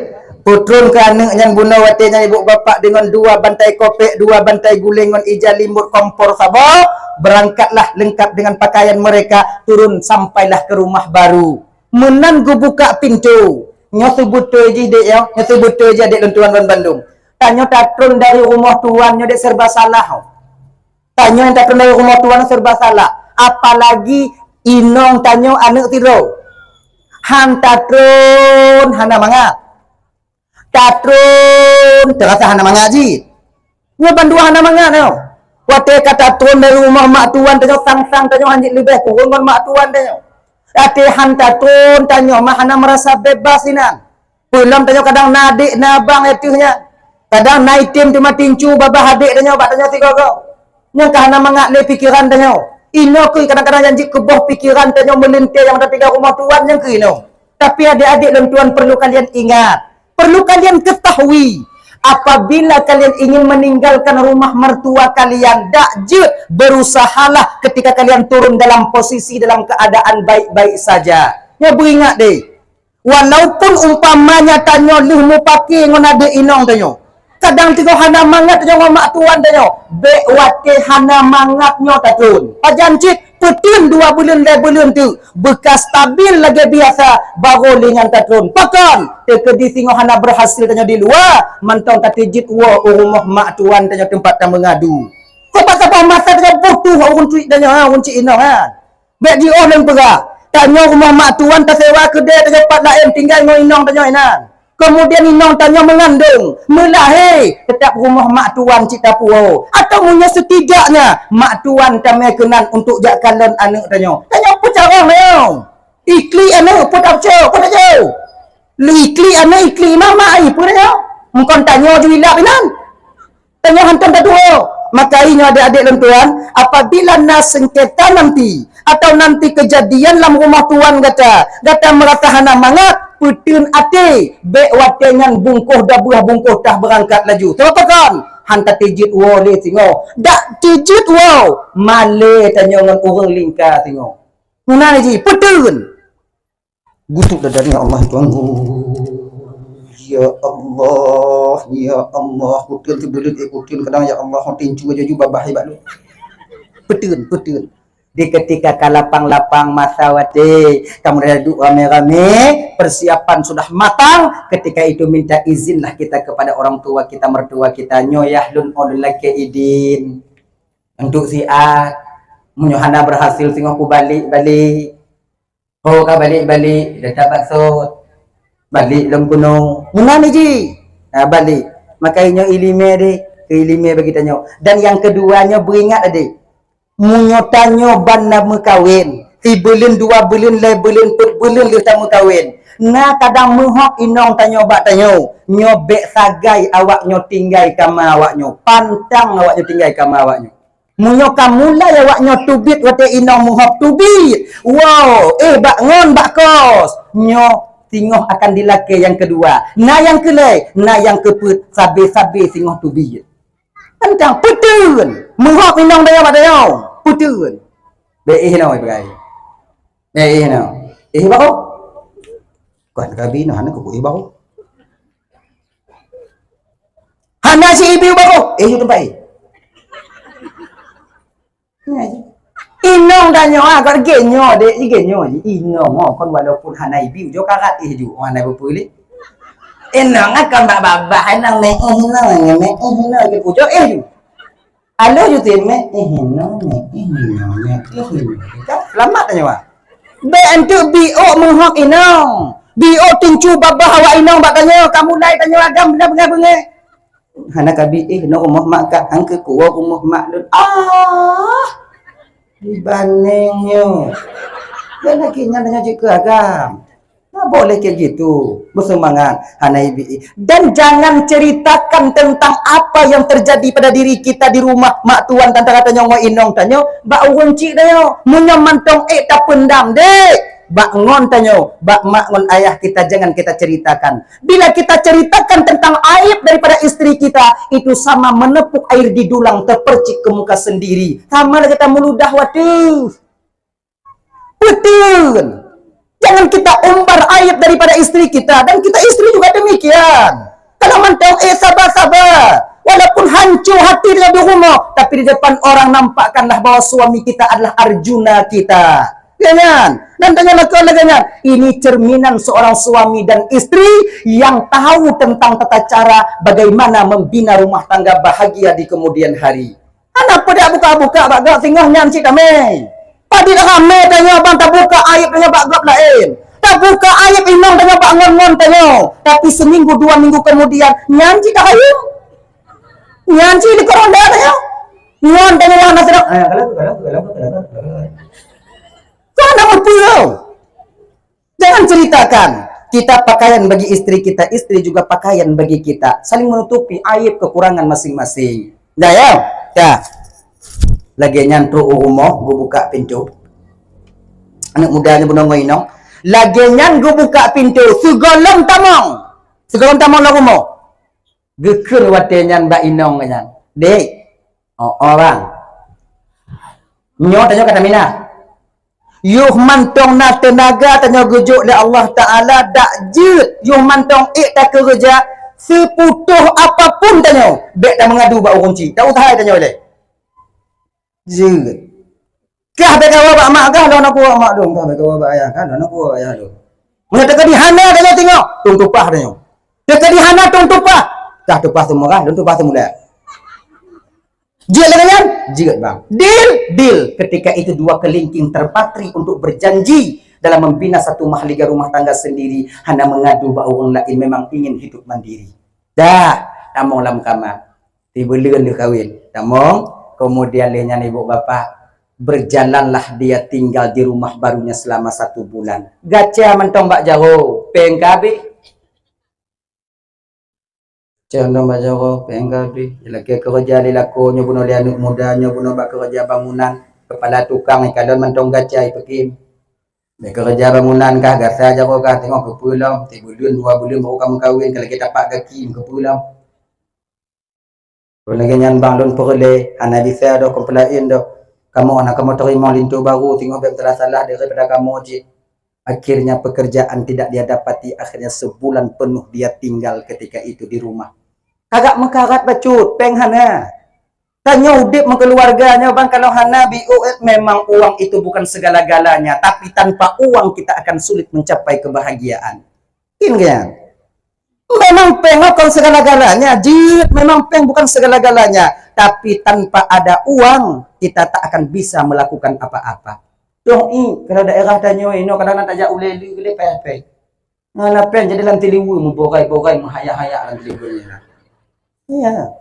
putron ke anak yang guna watenya ibu bapak dengan 2 bantai kopek 2 bantai guling dengan ija limut kompor sabah berangkatlah lengkap dengan pakaian mereka turun sampailah ke rumah baru menan gu buka pintu nyosebut je dek ya nyosebut je dek lentuan Bandung tanya tatrun dari rumah tuannya dek serba salah tanya yang tatrun dari rumah tuan serba salah apalagi inong tanya anak tiro han tatrun hana mangat tatrun terasa hana mangat ji nyoban 2 hana mangat no wate kata tatrun dari rumah mak tuan tanya sang tanya hanjit lebih kurun mak tuan tanya ate han tatrun tanya mak hana merasa bebas ina pulang tanya kadang nadik nabang etuhnya kadang naik tim cuma tincu babah adik tanya bak tanya tiga kau nya kana mangat le pikiran tanya ino ku kadang-kadang janji keboh pikiran tanya melintir yang ada 3 rumah tuan yang ke ino tapi adik-adik dan tuan perlu kalian ingat perlu kalian ketahui apabila kalian ingin meninggalkan rumah mertua kalian dakjut berusahalah ketika kalian turun dalam posisi dalam keadaan baik-baik saja nya beringat deh walaupun umpamanya tanya lih mu pakai ngon adik inong tanya kadang tiga hana mangat tanya mak tuan tanya be wate hana mangatnya tatun pajancit Petun 2 bulan dah bulan tu bekas stabil lagi biasa baru lingan tatrun. Pakan tekedi singo hana berhasil tanya di luar mantong tatijit wa rumah mak tuan tanya tempat tam mengadu. Siapa masa tanya butuh orang tu tanya orang cik ino kan. Bek di orang pera. Tanya rumah mak tuan tak sewa kedai tanya tempat lain tinggal ngo inong tanya inan. Kemudian inong tanya mengandung, melahir, tetap rumah mak tuan cik tapuo. Atau punya setidaknya mak tuan kami kenan untuk jak kalon anak tanya. Tanya apa cara mau? Ikli anak pun tak jauh, pun tak jauh. Ikli anak ikli mama ai pun tanya. Mungkin tanya juilah pinan. Tanya hantam tak tuo. Maka ini adik-adik dan tuan, apabila nas sengketa nanti atau nanti kejadian dalam rumah tuan kata merata hana mangat petun ate bek watengan bungkuh dah buah bungkuh dah berangkat laju. Apa kan? Hantar tijit wo le tengok. Dak tijit wo. Male tanya dengan orang lingkar tengok. Mana ji? Petun. Gutuk dadanya Allah tuan. Ya Allah, ya Allah, kutun tu bulut kutun kadang ya Allah tincu aja juga babah hebat lu. Petun. Di ketika kalapang-lapang masa wate, kamu dah duduk rame-rame, persiapan sudah matang, ketika itu minta izinlah kita kepada orang tua kita, mertua kita, nyoyahlun odul laki idin. Untuk siat, menyohana berhasil singgoku balik. Oh, kau balik, dah tak maksud. Balik dalam gunung. Mana ni ji? Balik. Makanya ilime bagi tanya. Dan yang keduanya beringat adik. Munyotanyo ban nak kawin. 3 bulan, 2 bulan, 5 bulan, 4 bulan dia tak kawin. Nah kadang muhak inong tanya bak tanyo. Nyobek sagai awaknyo tinggai kama awaknyo. Pantang awaknyo tinggai kama awaknyo. Munyo kamulai awaknyo tubit wate inong muhak tubit. Wow, bak ngon bak kos. Nyo singoh akan dilake yang kedua. Nah yang kelai, nah yang keput sabe-sabe singoh tu biyut. Tentang petun. Menghok minong daya pada yo. Petun. Be no ibai. Be no. Bako. Kan gabi no hana ko bako. Hana si ibu bako. Yo tempat. Inong danyo agak genyo dek ni genyo ji inong kon walaupun hanai biu jo karat ju hanai bepuli inong akan babah inong me inong ke pujo ju alo ju tin me inong selamat danyo be antu bio menghok inong bio tincu babah awak inong bak danyo kamu lai danyo agam benar-benar hana kabi no rumah mak ka angke ku rumah mak dibandingnya dan akhirnya tanya juga agam nah boleh kayak gitu bersemangat hanaibi dan jangan ceritakan tentang apa yang terjadi pada diri kita di rumah mak tuan tante katanya ngo inong tanyo bak unci tanyo menyamantong tak pendam dek bak ngon tanyo bak mak ngon ayah kita jangan kita ceritakan bila kita ceritakan tentang aib daripada istri kita itu sama menepuk air di dulang terpercik ke muka sendiri sama kita meludah waduh betul jangan kita umbar aib daripada istri kita dan kita istri juga demikian kalau mantau sabar walaupun hancur hati dia di rumah tapi di depan orang nampakkanlah bahwa suami kita adalah Arjuna kita. Jangan. Dan tanya lagi ini cerminan seorang suami dan istri yang tahu tentang tata cara bagaimana membina rumah tangga bahagia di kemudian hari. Anak pada buka-buka bagak singoh nyanci kami. Padi dah rame tanya abang tak buka aib tanya bagak lain. Tak buka aib inong tanya bak ngon-ngon tanya. Tapi seminggu 2 minggu kemudian nyanci dah aib. Nyanci di koronda tanya. Ngon tanya yang nasrok. Kalau. Jangan ceritakan kita pakaian bagi istri kita, istri juga pakaian bagi kita, saling menutupi aib kekurangan masing-masing. Dah ya, dah. Lagi nyantru rumah, gue buka pintu. Anak mudanya benong inong. Lagi nyan gue buka pintu, segolong tamong lah rumah. Geker watenyan mbak inong kan. Dek, orang. Nyo tanya kata mina. Yuh mantong na tenaga tanya gujuk le Allah Ta'ala dak je yuh mantong tak kerja seputuh apapun tanya bek tak mengadu bak kunci tak usah tanya oleh je Kah be kawa bak mak kah lon aku mak dong kah be kawa bak ayah kah lon aku ayah dong. Mun teka di hana dah tengok, tung tupah dah. Teka di hana tung tupah. Dah tupah semua kah, tung tupah semula. Jilat dengan jilat bang. Deal. Ketika itu dua kelingking terpatri untuk berjanji dalam membina satu mahliga rumah tangga sendiri, hana mengadu bak orang lain memang ingin hidup mandiri. Dah, tamong lam kamar. Tiba leun dia kawin. Tamong, kemudian lehnya ibu bapak berjalanlah dia tinggal di rumah barunya selama 1 bulan. Gaca mentong bak jauh, pengkabe. Jangan baca kau, pengkabe. Lagi kerja lelako, nyobuno lianuk muda, nyobuno bak kerja bangunan, kepala tukang kalau mentong gaca ipekim. Kerja bangunan kah, gasa aja kau kah, tengok ke pulau, 3 bulan, 2 bulan baru kamu kawin, kalau kita pak kaki ke pulau. Kalau lagi nyan bang lon perle, hana bisa do komplain do. Kamu anak kamu terima lintu baru, tengok beb telah salah daripada kamu je. Akhirnya pekerjaan tidak dia dapati, akhirnya sebulan penuh dia tinggal ketika itu di rumah. Kagak mengkarat bacut, peng hana. Tanya udip keluarganya bang, kalau hana BOS memang uang itu bukan segala-galanya, tapi tanpa uang kita akan sulit mencapai kebahagiaan. Ingat. Memang peng bukan segala-galanya, jid memang peng bukan segala-galanya, tapi tanpa ada uang kita tak akan bisa melakukan apa-apa. Dong kalau daerah tanya ino kadang nak tajak uleli gele pe. Ngana pen jadi lanti liwu bogai-bogai menghaya-haya lanti liwunya. Iya.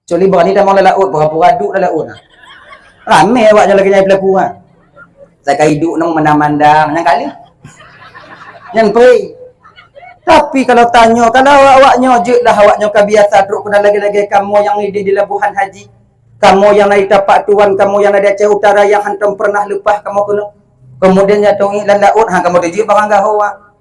Coli berani dah mau laut, pura-pura duk dah laut. Rame awaknya lagi nyai pelaku ah. Saya kai duk nang mandang yang kali. Yang pei. Tapi kalau tanya, kalau awaknya je dah awaknya kebiasa duk kena lagi-lagi kamu yang di Labuhan Haji. Kamu yang naik tapak tuan, kamu yang ada Aceh Utara yang hantam pernah lepas kamu kena. Kemudian jatuh lan laut, hang kamu dijik barang gahawa.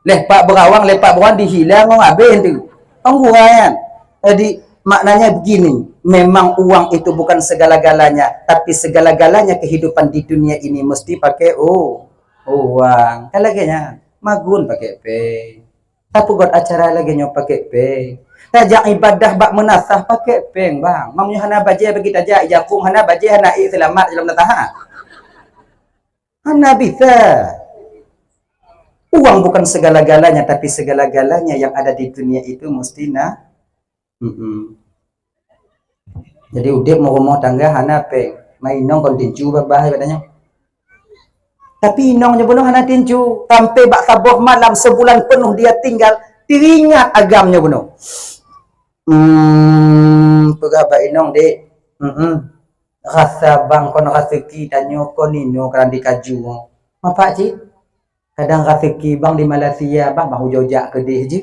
Lepak berawang, lepak berawang dihilang ngau habis tu. Pangguran. Jadi maknanya begini, memang uang itu bukan segala-galanya, tapi segala-galanya kehidupan di dunia ini mesti pakai uang. Kan lagi nya magun pakai pay. Tapi buat acara lagi nyo pakai pay. Tajak ibadah bak menasah pakai peng bang. Mamnya hana baje bagi tajak jakung hana baje hana selamat dalam nataha. Hana bisa. Uang bukan segala-galanya, tapi segala-galanya yang ada di dunia itu mesti Jadi udip mau rumah tangga hana peng. Mai nong kon tinju babah katanya. Tapi inongnya bunuh hana tinju. Sampai bak sabuh malam sebulan penuh dia tinggal. Teringat agamnya bunuh. Pegabak inong dek. Rasa bang kon rezeki tanyo kon ino kan dikaju. Apa cik? Kadang rezeki bang di Malaysia bang bahu jojak ke deh je.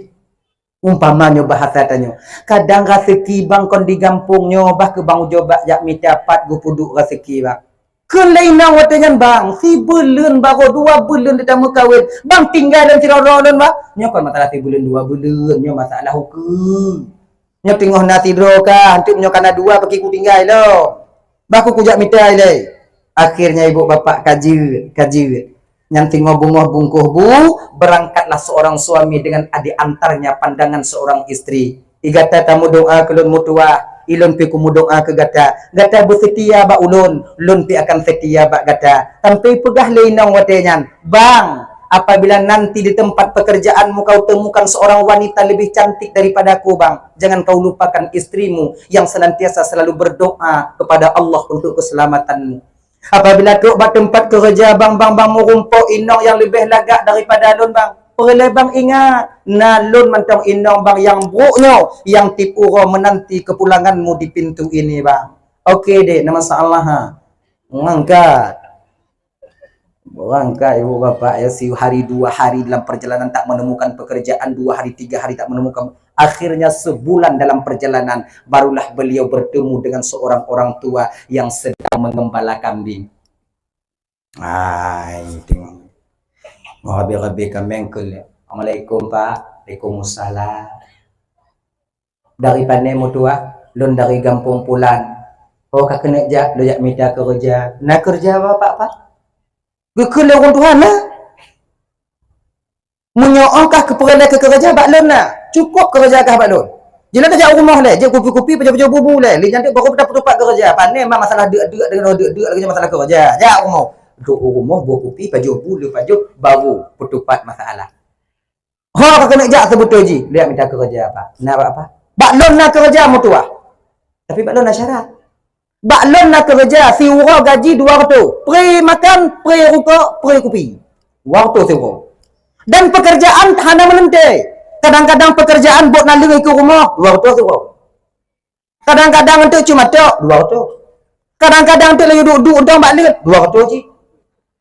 Umpamanya bahasa tanyo. Kadang rezeki bang kon di kampungnya bah ke bang jobak jak mitapat gu puduk rezeki bang. Kelainan watangan bang, si bulan baru 2 bulan dia tamu kawin. Bang tinggal dalam tirorolon bang. Nyo kon masalah 3 bulan 2 bulan, nyo masalah hukum. Nyo tengok nasi droga, hantu nyo kana 2 pergi ku tinggal lo. Baku kujak mitai le. Akhirnya ibu bapak kaji. Nanti ngobong bungkuh bu, berangkatlah seorang suami dengan adik antarnya pandangan seorang istri. Igata tamu doa kelun mutua, ilun pi kumu doa ke gata. Gata bersetia bak ulun, lun pi akan setia bak gata. Sampai pegah leinang watenyan. Bang, apabila nanti di tempat pekerjaanmu kau temukan seorang wanita lebih cantik daripada aku bang, jangan kau lupakan istrimu yang senantiasa selalu berdoa kepada Allah untuk keselamatanmu. Apabila kau buat tempat kerja bang mau rumpuk inong yang lebih lagak daripada lun bang, perlu bang ingat, lun mentong inong bang yang buruknya, yang tipuro menanti kepulanganmu di pintu ini bang. Okey dek, nama masalah ha. Berangkat ibu bapak ya, si hari 2 hari dalam perjalanan tak menemukan pekerjaan, 2 hari 3 hari tak menemukan. Akhirnya sebulan dalam perjalanan barulah beliau bertemu dengan seorang orang tua yang sedang mengembala kambing. Tengok. Mau habis-habis kambing ke. Assalamualaikum Pak. Waalaikumsalam. Dari pandai mu tua, lun dari kampung pulan. Oh kak kena jak, lo jak minta kerja. Nak kerja apa Pak? Gekele orang Tuhan lah. Menyoongkah keperluan ke kerja bak lun lah. Cukup kerja kah bak lun. Jelas tak jauh rumah le, je kopi-kopi pejau-pejau bubu le. Li nanti baru dapat tempat kerja. Pandai memang masalah dek-dek dengan dek-dek lagi masalah kerja. Jauh rumah. Duk rumah buah kopi pejau bulu pejau baru pertupat masalah. Ha kena jak sebetul ji. Dia minta kerja apa? Nak apa? Baklon nak kerja mutuah. Tapi baklon nak syarat. Baklon nak kerja si urang gaji 200. Pre makan, pre rokok, pre kopi. Waktu si urang. Dan pekerjaan hanya menentai. Kadang-kadang pekerjaan buat naling ke rumah 200 tu. Kadang-kadang untuk cuma tok 200. Kadang-kadang untuk lagi duduk undang balik 200 je.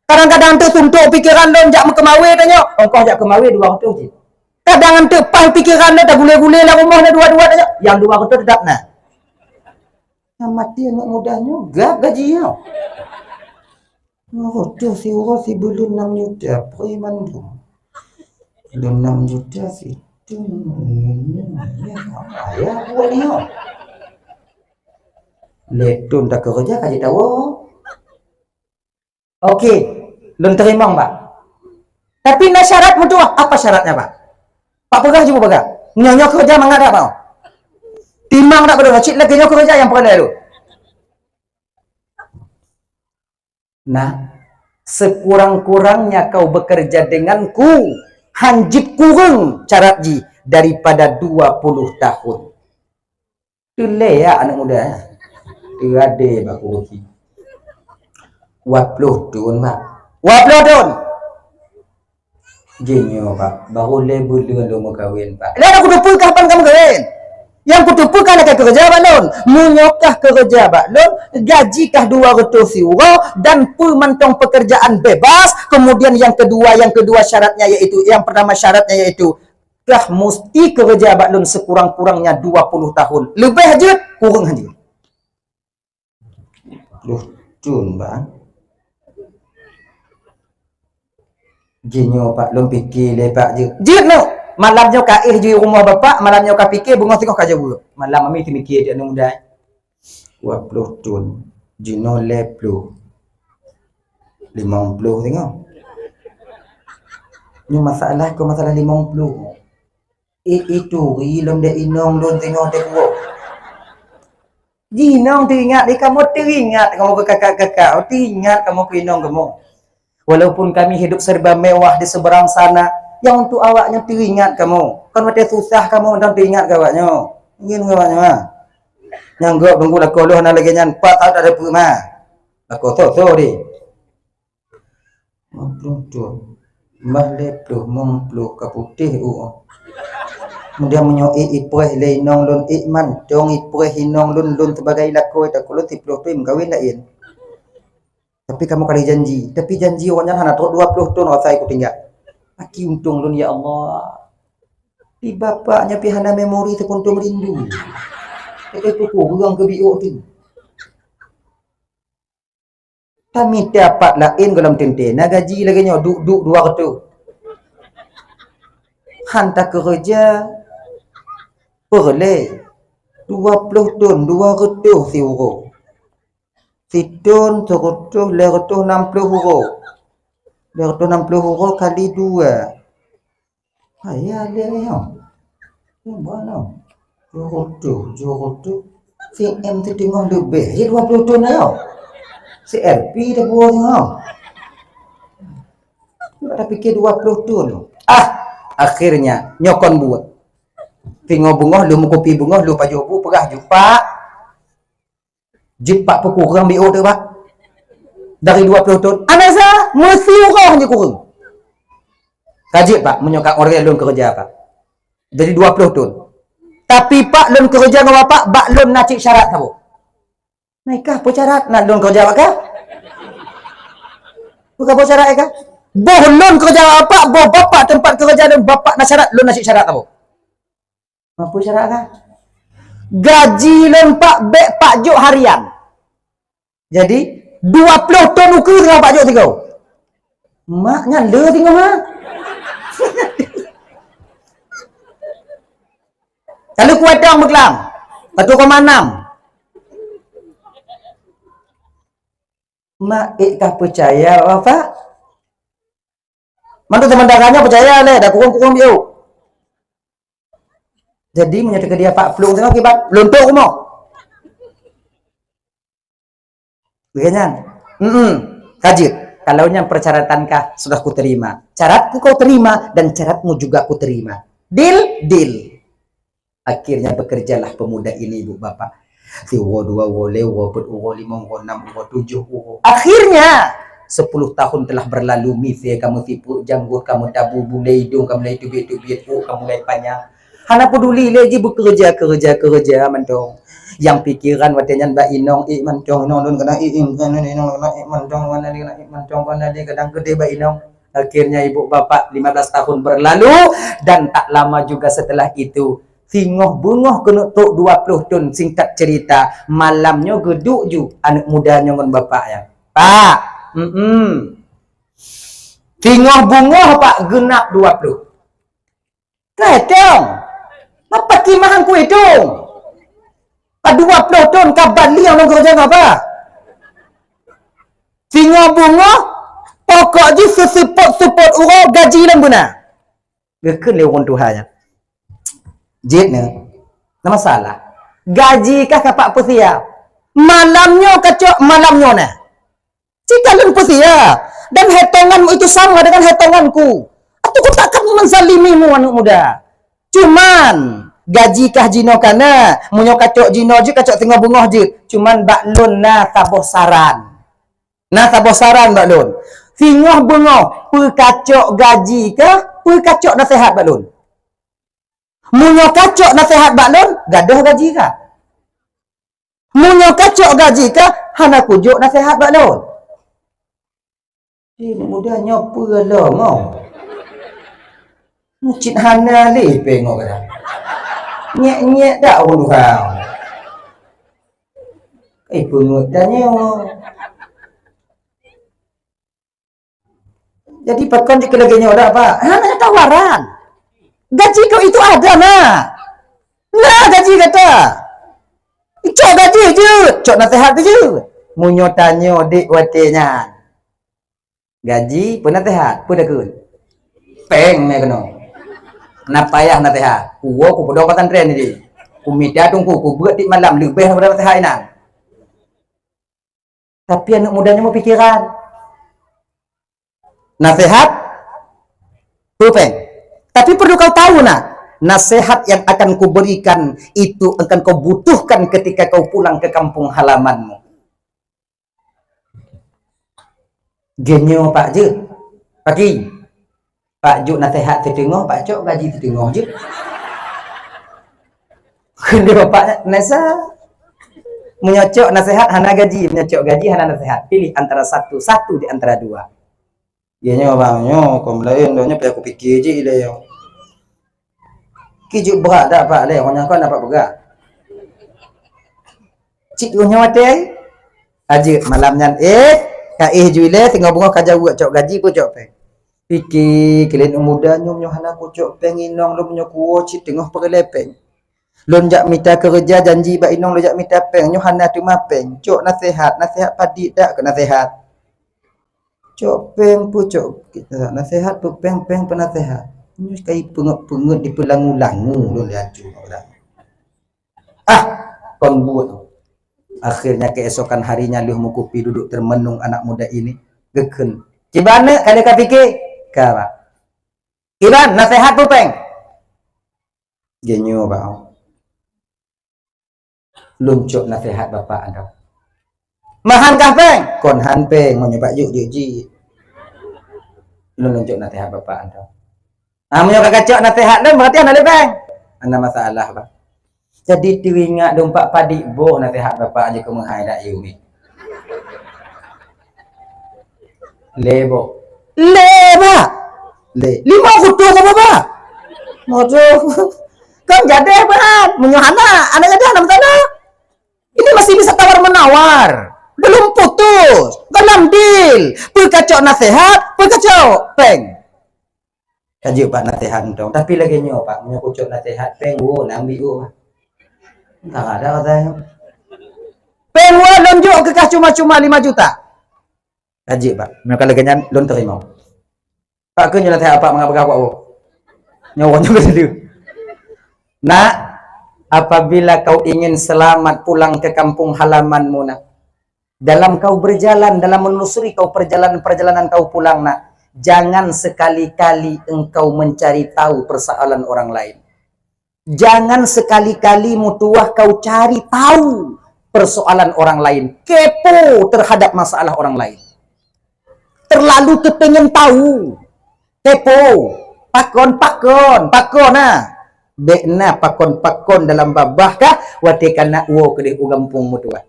Kadang-kadang untuk suntuk pikiran lon jak kemawe tanya. Engkau jak kemawe 200 je. Kadang untuk pas pikiran lon dah gule-gule lah rumah dah dua-dua tanya. Yang 200 tetap nah. Yang mati anak mudahnya gap gaji dia. Oh, tu si orang si belum 6 juta. Preman tu. Belum 6 juta sih. Ya, buat ni. Letun tak kerja kaji tahu. Okey, belum terima Pak. Tapi nak syarat mutu apa syaratnya Pak? Pak pegah cuba pegah. Nyonya kerja mengadap Pak. Timang tak perlu, cik lagi nyonya kerja yang pernah dulu. Nah, sekurang-kurangnya kau bekerja denganku. Hanjit kurang syarat ji daripada 20 tahun. Tu ya anak muda. Tu ada baku rugi. 20 tahun Pak. 20 tahun. Jenyo Pak. Baru bulan lu mau kahwin Pak. Lah aku tupu kapan kamu kahwin? Yang kutupu kan nak kerja Pak Lon. Munyokah kerja Pak Lon. Gajikah 200 euro dan pemantong pekerjaan bebas. Kemudian yang kedua syaratnya yaitu yang pertama syaratnya yaitu kah mesti kerja Pak Lon sekurang-kurangnya 20 tahun. Lebih aja kurang aja. Loh, cun Bang. Jinyo Pak Lon fikir lepak je. Jit no. Malamnya kaih di rumah bapak, malamnya kau fikir bunga tengok kaja buruk. Malam mami mikir dia muda. 20 tahun. Jino leplu. 50 tengok. Ni masalah kau masalah 50. Itu ilmu dia inong lon tengok dia buruk. Jinong teringat dia kamu teringat kamu kakak-kakak, teringat kamu pinong kamu. Walaupun kami hidup serba mewah di seberang sana, yang untuk awaknya teringat kamu. Kan macam susah kamu dan teringat awaknya. Ingin awaknya mah. Nyanggap tunggu lah koloh nak lagi nyan 4 tahun ada apa mah. Aku so di. Mampu tu. Mbah lepluh mempluh kaputih kemudian menyoi ipreh leinong lun ikman. Dong ipreh hinong lun sebagai lakoi tak kulo tipluh pim kawin lain. Tapi kamu kali janji. Tapi janji orangnya hana 20 tahun saya aku tinggal. Aki untung lun ya Allah. Di bapaknya pihana memori sepuntung rindu. Itu kurang ke biok tu. Kami dapat lain dalam tentena gaji lagi nyo duk 200. Hantar kerja perle 20 tahun 200 euro. Sidon 100 260 euro. 260 euro kali 2. Ayah dia ya. Mana? 200. CM tu tengok lebih. Dia 20 tahun ya. CRP dah buat tengok. Tak fikir 20 tahun. Akhirnya nyokon buat. Tengok bunga, lu kopi bunga, lu paju bu perah jumpa. Jipak kurang BO tu Pak. Dari 20 tahun. Anasa mesti orang je kurang. Kajik Pak menyokak orang lun kerja Pak. Jadi 20 tahun. Tapi Pak lun kerja dengan Bapak, Bak lun nak cik syarat kamu. Naikah apa syarat nak lun kerja Pak kah? Bukan apa syarat kah? Boh lun kerja Bapak, boh Bapak tempat kerja dan Bapak nak syarat, lun nak cik syarat kamu. Apa syarat kah? Gaji lun Pak bek Pak Juk harian. Jadi 20 tahun ukur dengan Pak Juk tinggal. Maknya le tinggal mah. Kalau kuatang berkelam 1,6. Mak ikkah percaya apa? Mantu teman dagangnya percaya le, dah kurang-kurang dia. Jadi menyatakan dia 40 tengah akibat lontok rumah. Begini. Kaji. Kalau yang persyaratankah sudah ku terima. Syaratku kau terima dan syaratmu juga ku terima. Deal, deal. Akhirnya bekerjalah pemuda ini, Ibu Bapak. Si wo 2 wo le wo 4 wo 5 wo 6 wo 7 wo. Akhirnya 10 tahun telah berlalu, misi kamu tipu janggut, kamu tabu bule hidung, kamu mulai tubit-tubit, kamu mulai panjang. Hana peduli lagi bekerja mentong. Yang pikiran watenya Mbak Inong mentong non kena mentong mana dia kadang gede Mbak Inong. Akhirnya Ibu Bapak 15 tahun berlalu dan tak lama juga setelah itu singoh bungoh kena tok 20 tahun. Singkat cerita, malamnya geduk ju anak mudanya ngon bapaknya. Pak, singoh bungoh Pak genap 20. Kedong. Apa kimahan ku itu? Ka 20 tahun kabar liang nong kerja apa? Singoh bungoh pokok je sesepot-sepot orang gaji lang guna. Gekun lewon Tuhannya. Jitnya, tak masalah. Gaji kah kapak pesia? Malamnya kacok malamnya nah. Jika lu pesia dan hitunganmu itu sama dengan hitunganku. Atau ku takkan menzalimimu anak muda. Cuman gaji kah jino kana, munyo kacok jino je kacok tengah bungoh je. Cuman baklun na tabosaran. Nah tabosaran baklun. Singoh bungoh, kacok gaji kah? Kacok nasihat baklun. Munyo kacok nasihat baklun, gaduh gaji kah? Munyo kacok gaji kah? Hana kujuk nasihat baklun. Mudah nyopa lah mau. Cik hana li pengok dah. Nyek-nyek dak orang kau. Pengut tanya. Jadi pakon jika lagi nyodak Pak. Hana tawaran. Gaji kau itu ada nah. Nah gaji kata. Cok gaji je. Cok nasihat je. Munyo tanya dik watenya. Gaji pun nasihat. Pun dah kun. Peng me kena. Nak payah nasihat. Kuwo ku pedok pesantren ni. Ku minta tunggu ku buat di malam lebih daripada nasihat ini. Tapi anak mudanya mau pikiran. Nasihat peng. Tapi perlu kau tahu nak, nasihat yang akan kuberikan itu akan kau butuhkan ketika kau pulang ke kampung halamanmu. Genyo Pak Je. Pagi. Pak Juk nasihat terdengar, Pak Cok gaji terdengar je. Kena Bapak Nasa menyocok nasihat hana gaji, menyocok gaji hana nasihat. Pilih antara satu di antara dua. Ianya bangnya, kau lain doanya payah aku fikir je ile yo. Kijuk berat dak Pak le, orang kau dapat berat. Cik tu nyawate aje malamnya juile tengah bunga kaja buat cok gaji ku cok pe. Fikir kalian muda nyom hana ku cok penginong lu punya kuo cik tengah perlepeng. Lon jak minta kerja janji ba inong lo jak minta peng nyo hana tu mapeng. Cok nasihat padi dak ke nasihat. Cok peng pu cok kita nasihat pu peng penasihat. Ini kai pengut di pelangu-langu lo lihat juga. Kon buat. Akhirnya keesokan harinya liu mukupi duduk termenung anak muda ini. Geken. Cibana kada ka fikir? Ka. Iban nasihat pu peng. Genyo ba. Luncuk nasihat bapak anda. Mahan kah peng? Kon han peng mau nyoba juk ji. Luncuk nasihat bapak anda. Menyoba kacok nasihat dan berarti anda peng. Anda masalah ba. Jadi tiwinga dompak padik boh nasihat bapak aja ke menghai dak yumi. Lebo. Lima kutu apa bapak? Mojo. Kan jadi berat menyohana anak jadi anak sana. Ini masih bisa tawar menawar. Belum putus. Dalam deal. Perkacau nasihat, perkacau peng. Kaji Pak nasihat dong. Tapi lagi nyo Pak, menyokucuk nasihat peng wo nambi wo. Tak ada katanya. Peng wo lonjok kekah cuma-cuma 5 juta. Kaji Pak, mereka lagi nyan lon terima. Pak ke nasihat apa mengapa kau wo? Nyawanya betul. Nak, apabila kau ingin selamat pulang ke kampung halamanmu, nak, dalam kau berjalan, dalam menelusuri kau perjalanan kau pulang, nak, jangan sekali-kali engkau mencari tahu persoalan orang lain. Jangan sekali-kali mutuah kau cari tahu persoalan orang lain. Kepo terhadap masalah orang lain. Terlalu kepengen tahu. Kepo. Pakon nah. Bekna pakon dalam babah kah? Wate kana uo kedih ugampung mutuah.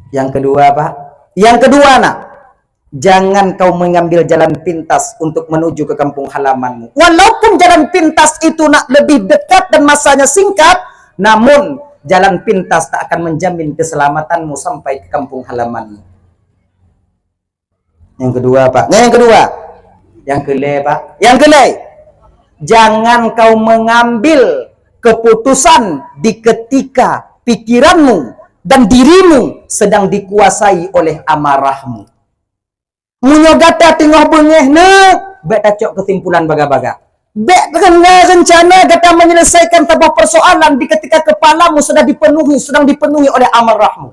Yang kedua, Pak. Yang kedua, nak. Jangan kau mengambil jalan pintas untuk menuju ke kampung halamanmu. Walaupun jalan pintas itu nak lebih dekat dan masanya singkat, namun jalan pintas tak akan menjamin keselamatanmu sampai ke kampung halamanmu. Yang kedua, Pak. Yang kedua. Yang kelai, Pak. Yang kelai. Jangan kau mengambil keputusan di ketika pikiranmu dan dirimu sedang dikuasai oleh amarahmu. Munyogata tengah bengeh nak, bek tacok kesimpulan baga-baga. Bek kena rencana kata menyelesaikan sebuah persoalan di ketika kepalamu sedang dipenuhi oleh amarahmu.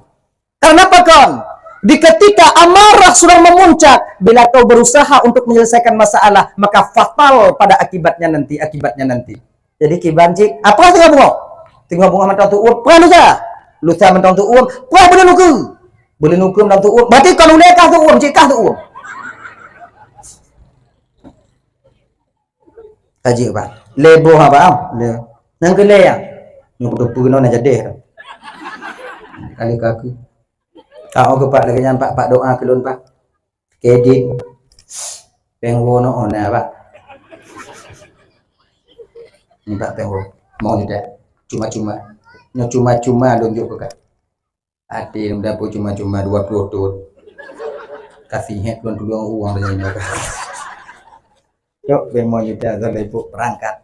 Karena apa kan? Di ketika amarah sudah memuncak, bila kau berusaha untuk menyelesaikan masalah, maka fatal pada akibatnya nanti. Jadi kibanci, apa tengah bunga? Tengah bunga mentang tu uang, perang saja. Lusa mentang tu uang, perang boleh nuku. Boleh nuku mentang tu uang. Berarti kalau lekah tu uang, cikah tu uang. Kaji Pak. Lebo apa? Nang kelai ya. Yang betul nak jadi. Kali kaku. Kau ke Pak lagi nyampak Pak doa kelun Pak. Kedit. Pengwo no ona Pak. Ni Pak pengwo. Mau tidak? Cuma-cuma. Nya cuma-cuma tunjuk ke Kak. Ati mudah pun cuma-cuma 20 tut. Kasih het tuan tolong uang dengan ini. Yuk, bemo yuda sampai ibu berangkat.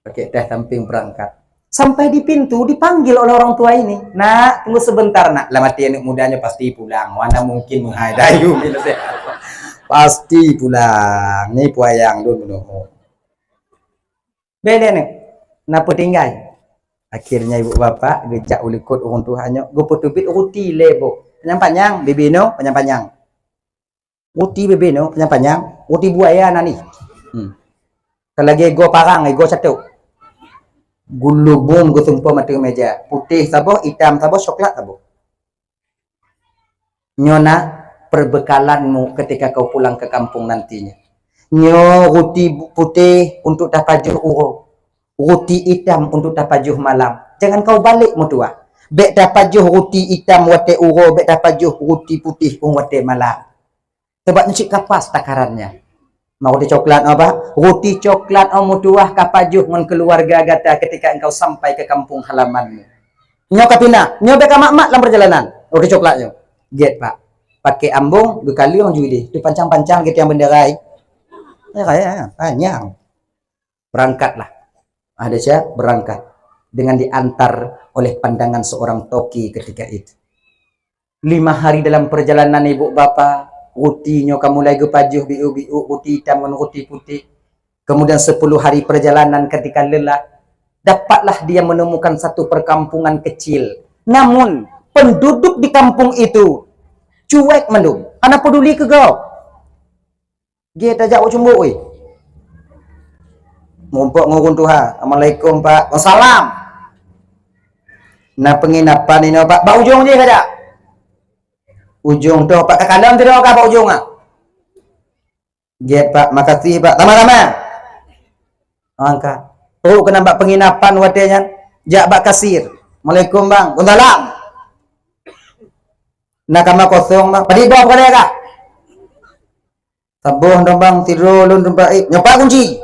Pakai teh samping berangkat. Sampai di pintu dipanggil oleh orang tua ini. Nak, tunggu sebentar nak. Lah mati anak mudanya pasti pulang. Mana mungkin menghadayu pasti pulang. Ini puayang dulu. Beda nih. Napa tinggal? Akhirnya ibu bapak gejak ulikut orang tuanya. Gue putubit uti lebo. Panjang-panjang, bebeno, panjang-panjang. Uti bebeno, panjang-panjang. Uti buaya nani. Kalau lagi ego parang, ego satu. Gulubung gue tumpah mati meja. Putih sabo, hitam sabo, coklat sabo. Nyona perbekalanmu ketika kau pulang ke kampung nantinya. Nyo roti putih untuk tapajuh uro. Roti hitam untuk tapajuh malam. Jangan kau balik mutua. Bek tapajuh roti hitam wate uro, bek tapajuh roti putih wate malam. Sebabnya cik kapas takarannya. Mau roti coklat apa? Roti coklat mutuah kapajuh dengan keluarga gata ketika engkau sampai ke kampung halamanmu. Nyo kapina, nyo beka mak-mak dalam perjalanan. Roti coklatnya. Get Pak. Pakai ambung, bekali orang judi. Di pancang-pancang gitu yang benderai. Ya kayak panjang. Berangkatlah. Ada siapa? Berangkat. Dengan diantar oleh pandangan seorang toki ketika itu. 5 hari dalam perjalanan ibu bapa. Rutinya kamu lagi pajuh biu-biu, roti hitam dan roti putih. Kemudian 10 hari perjalanan ketika lelah, dapatlah dia menemukan satu perkampungan kecil. Namun, penduduk di kampung itu cuek mendung. Anak peduli ke kau? Dia tajak cumbu, oi. Ngumpuk ngurun Tuhan. Assalamualaikum Pak. Wassalam. Nah penginapan ini Pak. Pak ujung je saja. Ujung tu Pak kakalam tu Pak ujung ah. Get Pak, makasih Pak. Tama-tama. Angkat. Oh kena Pak penginapan watenya. Jak Pak kasir. Assalamualaikum Bang. Waalaikumsalam. Nak kamar kosong Bang. Padi bawa pada kah? Tabuh dong Bang, tidur lun baik. Nyopak kunci.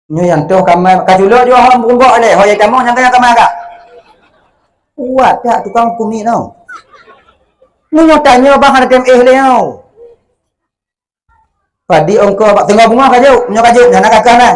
Nyo yang tu kamar kajulo jo hom punggok le. Hoye kamu yang kaya kamar kah? Kuat tak tukang kumi tau. Nyo tanya Bang ada le tau. Padi ongko Pak tengah bunga kaju, nyo kaju nak kakak nah.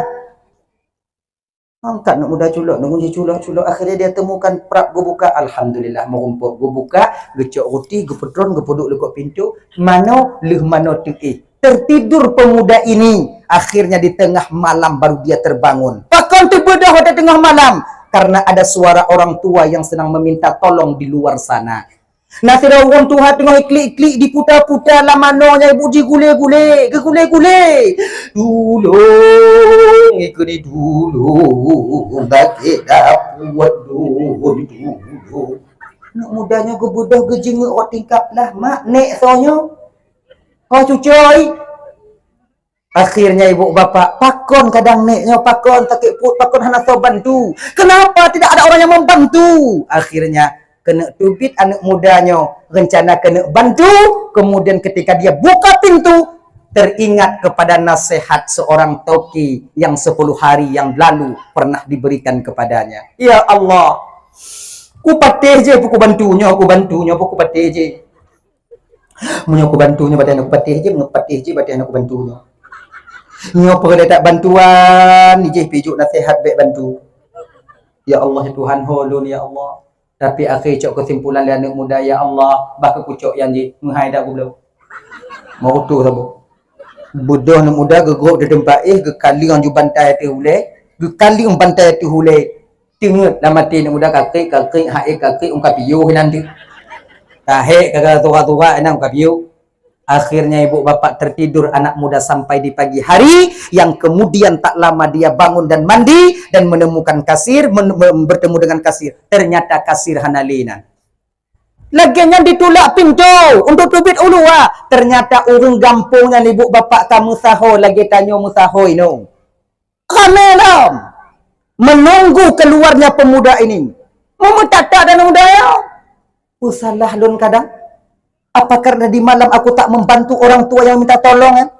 Angkat nak muda culok, nak kunci culok. Akhirnya dia temukan prap gue buka. Alhamdulillah merumpuk gue buka, gecok roti, gue pedron, gue poduk lekuk pintu. Mano leh mano tuki. Tertidur pemuda ini. Akhirnya di tengah malam baru dia terbangun. Pakon terbedah pada tengah malam karena ada suara orang tua yang sedang meminta tolong di luar sana. Nah, tidak orang tua tengah klik-klik diputar-putar lah mananya ibu digule-gule, gegule-gule. Dulu, ikut dulu, bagi dapat dulu. Nak mudanya gebudah gejenguk awak tingkap lah, mak, nek sonya. Oh cucoy. Akhirnya ibu bapak pakon kadang neknya pakon takik put pakon hana so bantu. Kenapa tidak ada orang yang membantu? Akhirnya kena tubit anak mudanya rencana kena bantu. Kemudian ketika dia buka pintu teringat kepada nasihat seorang toki yang 10 hari yang lalu pernah diberikan kepadanya. Ya Allah, ku patih je aku bantunya, aku patih je. Munyo aku bantunya badan aku patih je, patih je badan aku bantunya. Nyo perlu tak bantuan, ni je pijuk nasihat baik bantu. Ya Allah ya Tuhan holun ya Allah. Tapi akhir cok kesimpulan dia anak muda ya Allah, baka kucok yang je menghai dak aku belum. Mau tu sabo. Bodoh anak muda gegrok di tempat ke kali orang ju bantai tu hule, ke kali orang bantai tu hule. Tengok dah mati anak muda kakek hae kakek ungkap piu nanti. Tahe kagak tua-tua enang ungkap piu. Akhirnya ibu bapak tertidur anak muda sampai di pagi hari, yang kemudian tak lama dia bangun dan mandi dan menemukan kasir, bertemu dengan kasir. Ternyata kasir hanalinan. Laginya ditulak pintu untuk tubit ulua. Ternyata urung gampungnya ibu bapak kamu saho lagi tanya musaho ini. Kamelam menunggu keluarnya pemuda ini. Memutata dan udaya. Usalah lun kadang. Apa karena di malam aku tak membantu orang tua yang minta tolong kan?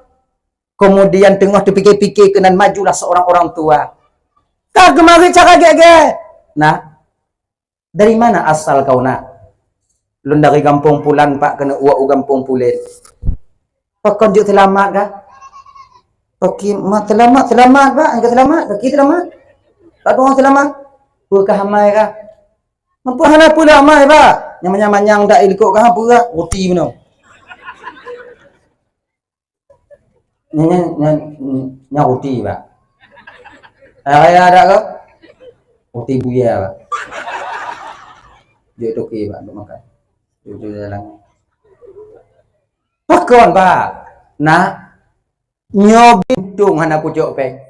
Kemudian tengah terpikir-pikir kenan majulah seorang orang tua. Kak gemari cara gege. Nah, dari mana asal kau nak? Lun dari kampung pulan pak kena uak kampung pulen. Pakon juk selamat kah? Okey, mak selamat pak, engkau selamat, kaki selamat. Tak ada orang selamat. Bukan hamai kah? Mampu hana pula hamai pak. Nyamang-nyamang tak ikut kah apa kah? Roti mana? Ni roti pak. Ayah ada kau? Roti buaya pak. Dia okey pak untuk makan. Dia dalam. Pakon pak. Nak nyobintung hana pucuk peng.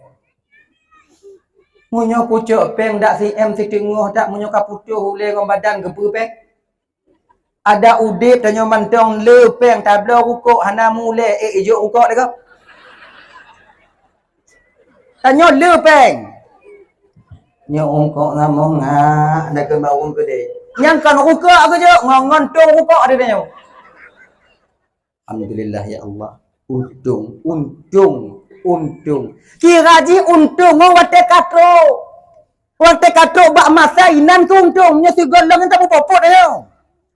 Munyo pucuk peng dak CM si tengah dak munyo kaputuh hule ngom badan gebu peng. Ada udip dan nyomantong lepeng tablo rukuk hana mule ijuk rukuk dak kau. Tanyo lepeng. Nyo rukuk ngamong ngak nak ke mau gede. Yang kan rukuk aku je ngontong rukuk ada nyo. Alhamdulillah ya Allah. Untung. Kira ji untung wate katro. Wate katro bak masa inan ku untung nya si golong tak popot ayo.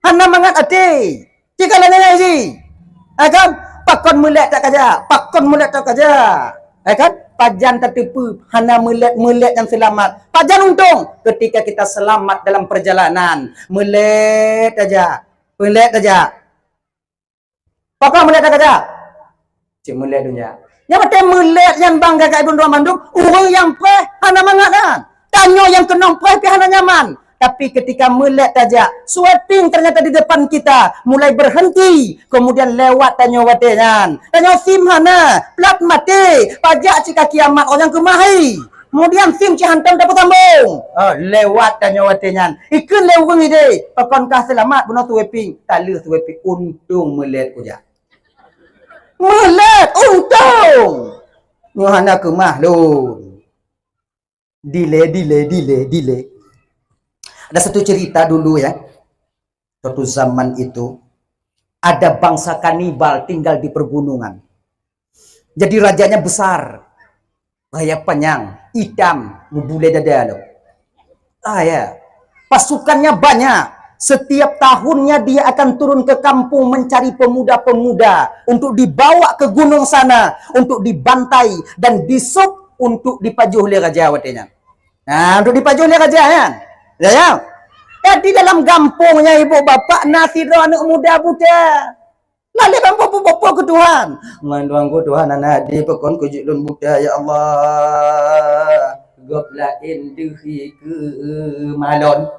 Hana mangat ati. Jika lain si. Kan pakon mulek tak kerja. Kan pajan tertipu hana mulek yang selamat. Pajan untung ketika kita selamat dalam perjalanan. Mulek aja. Pakon mulek tak kerja. Cik mulek dunia. Yang betul mulek yang bangga kat Ibn Bandung, orang yang preh hana mangat kan. Tanyo yang kenong preh pi hana nyaman. Tapi ketika mulek tajak, sweeping ternyata di depan kita mulai berhenti, kemudian lewat tanyo watengan. Tanyo sim hana, plat mati, pajak cika kiamat orang kemahi. Kemudian sim cihantam dapat sambung. Lewat tanyo watengan. Ikun lewung ide, pakonkah selamat bunuh sweeping, tak le sweeping untung mulek uja. Mulek untung. Nuhana kemah lu. Delay. Ada satu cerita dulu ya. Suatu zaman itu ada bangsa kanibal tinggal di pergunungan. Jadi rajanya besar. Raya panjang, hitam, membule dada lo. Ya. Pasukannya banyak. Setiap tahunnya dia akan turun ke kampung mencari pemuda-pemuda untuk dibawa ke gunung sana, untuk dibantai dan disup untuk dipajuh oleh raja watenya. Nah, untuk dipajuh oleh raja kan. Ya. Di dalam kampungnya ibu bapak nasi do anak muda buta. Lali bapa ke Tuhan. Manduang ku Tuhan anak di pekon ku lun Buddha ya Allah. Gop lain dehi ke malon.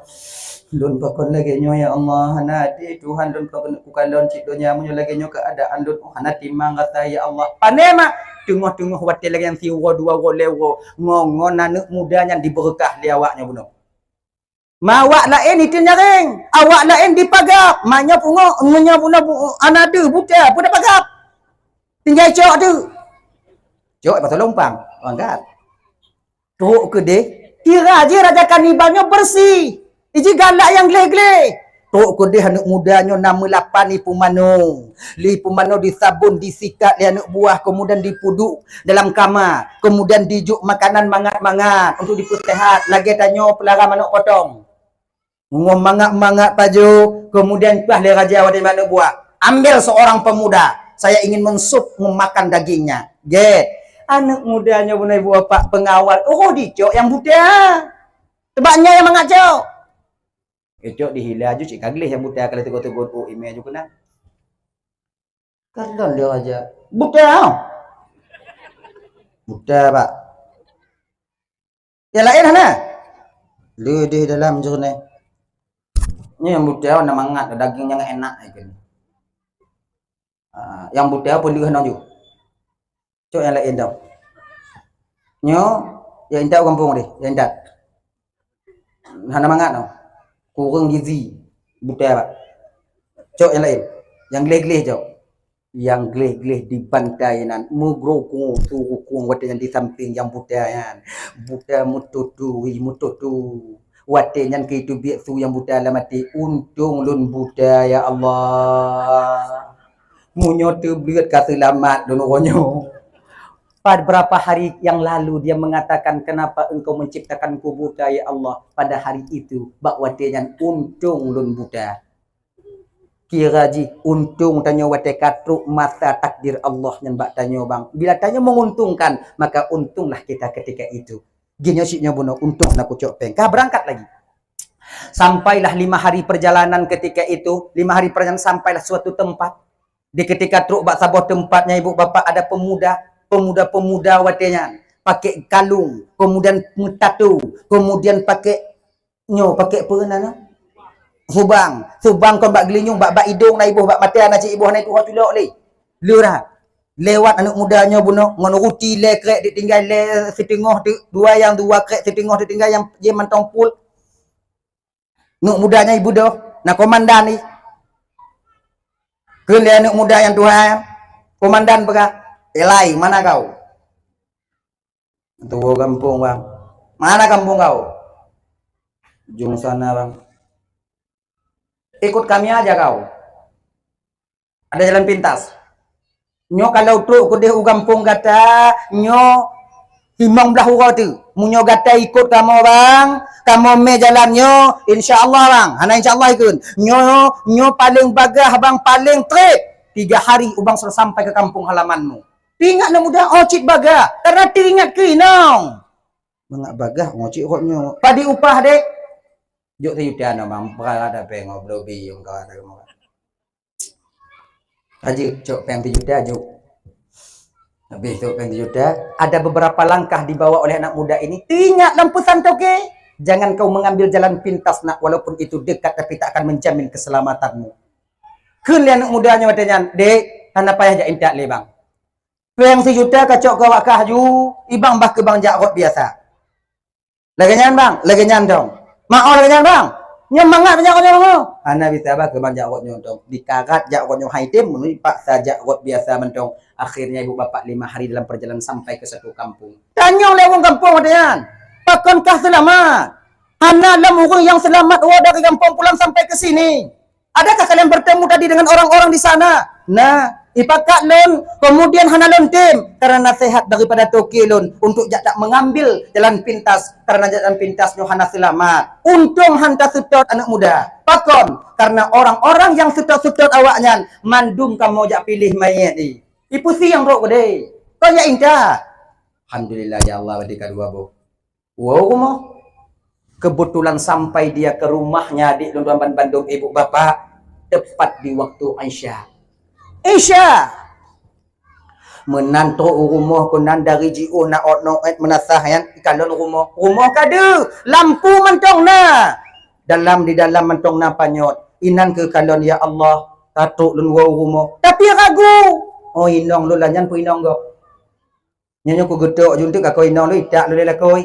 Lun pekon lagi nyo ya Allah anak di Tuhan lun pekon ku kalon cik donya munyo lagi nyo keadaan lun anak timang kata ya Allah. Panema tengah-tengah wati lagi yang siwa dua go lewo ngongon anak mudanya diberkah dia awaknya bunuh. Mawak lain itu nyaring, awak lain dipagap, maknya pungo ngunya puna anade buta, puna pagap. Tinggal cok tu. Cok pasal lompang, angkat. Tok ke deh, kira aja raja kanibalnya bersih. Iji galak yang gleh-gleh. Tok ke deh anak mudanya nama lapan ni pumano. Li pumano disabun, disikat li anak buah, kemudian dipuduk dalam kamar. Kemudian dijuk makanan mangat-mangat untuk dipersehat. Lagi tanya pelarang anak potong. Mangat-mangat paju, kemudian pah le raja wadi mana buat. Ambil seorang pemuda, saya ingin mensup memakan dagingnya. Get. Anak mudanya bunai buah pak pengawal. Oh, dicok yang buta. Tebaknya yang mengacau. Cok dihila aja cik kaglih yang buta kalau tegur-tegur oh email aja kena. Kardon dia raja. Buta. Buta pak. Yang lain mana? Lu di dalam jurnal. Ini yang buta warna mangat, dagingnya enak kan. Yang buta pun dia hendak. Cok yang lain dah. Nyo, yang indah kampung deh, yang indah. Hana mangat tau. Kurang gizi buta pak. Cok yang lain, yang gleh-gleh cok. Yang gleh-gleh di pantai nan, mugrokung tu yang di samping yang buta kan. Buta mututu. Watenya ke itu biak su yang buta lah mati untung lun buta ya Allah munyo tu biat ka selamat lun ronyo. Pada beberapa hari yang lalu dia mengatakan kenapa engkau menciptakan ku buta ya Allah pada hari itu bak watenya untung lun buta kira ji untung tanya wate katruk masa takdir Allah yang bak tanya bang bila tanya menguntungkan maka untunglah kita ketika itu. Gini siknya bunuh untung nak kucok peng. Kah berangkat lagi. Sampailah 5 hari perjalanan ketika itu. 5 hari perjalanan sampailah suatu tempat. Di ketika truk bak sabuh tempatnya ibu bapa ada pemuda watenya pakai kalung, kemudian tatu, kemudian pakai apa nana? Subang kon bak gelinyung bak hidung na ibu bak mata na cik ibu na itu hot tulok le. Lurah. Lewat anak mudanya bunuh ngono ruti le krek ditinggal le setengah dua yang dua krek setengah ditinggal yang je mantong pul nuk mudanya ibu doh nak komandan ni ke le anak muda yang Tuhan komandan pega elai mana kau tua kampung bang mana kampung kau jung sana bang ikut kami aja kau ada jalan pintas. Nyo kalau truk ke dia ugampung kata nyo himang belah urau tu munyo kata ikut kamu bang kamu me jalannya insyaallah bang hana insyaallah ikut nyo paling bagah bang paling trip 3 hari ubang sudah sampai ke kampung halamanmu ingat na mudah ocit bagah karena teringat ke inong mengak bagah ngocik hotnyo padi upah dek juk tayudan bang berada pe ngobrol biung kau ada kamu Haji, cok peng juta juk. Habis cok peng juta, ada beberapa langkah dibawa oleh anak muda ini. Ingat lampu santoke. Jangan kau mengambil jalan pintas nak, walaupun itu dekat tapi tak akan menjamin keselamatanmu. Kali anak mudanya katanya, dek, hana payah jak intak le bang. Peng sejuta kacok kau wakah ju, ibang bah ke bang jakot biasa. Laganyan bang, laganyan dong. Mau laganyan bang. Nyemangat banyak orang ana bisa apa ke banyak rotnya dong dikarat jak rotnya haitem pak saja rot biasa mentong akhirnya ibu bapak 5 hari dalam perjalanan sampai ke satu kampung tanya lewong kampung katanya pakankah selamat ana lam orang yang selamat dari kampung pulang sampai ke sini adakah kalian bertemu tadi dengan orang-orang di sana nah ipakat lon kemudian hana lon tim karena nasihat daripada toki lon untuk tak mengambil jalan pintas karena jalan pintas hana selamat untung hanta sutot anak muda pakon karena orang-orang yang sutot-sutot awaknya mandum kamu jak pilih mayat ni ipusi yang rok gede kau ya indah alhamdulillah ya Allah wadika dua bu wow mo kebetulan sampai dia ke rumahnya di Bandung ibu bapak tepat di waktu Aisyah Isya menantu rumah kunan dari jiu na no menasah yan kalon rumah kada lampu mentong na di dalam mentong na panyot inan ke kalon ya Allah tatuk lun wau rumah tapi ragu oh inong lu lanyan pu inong go nyanyo ku gedok juntuk ka ko inong lu itak lu la koi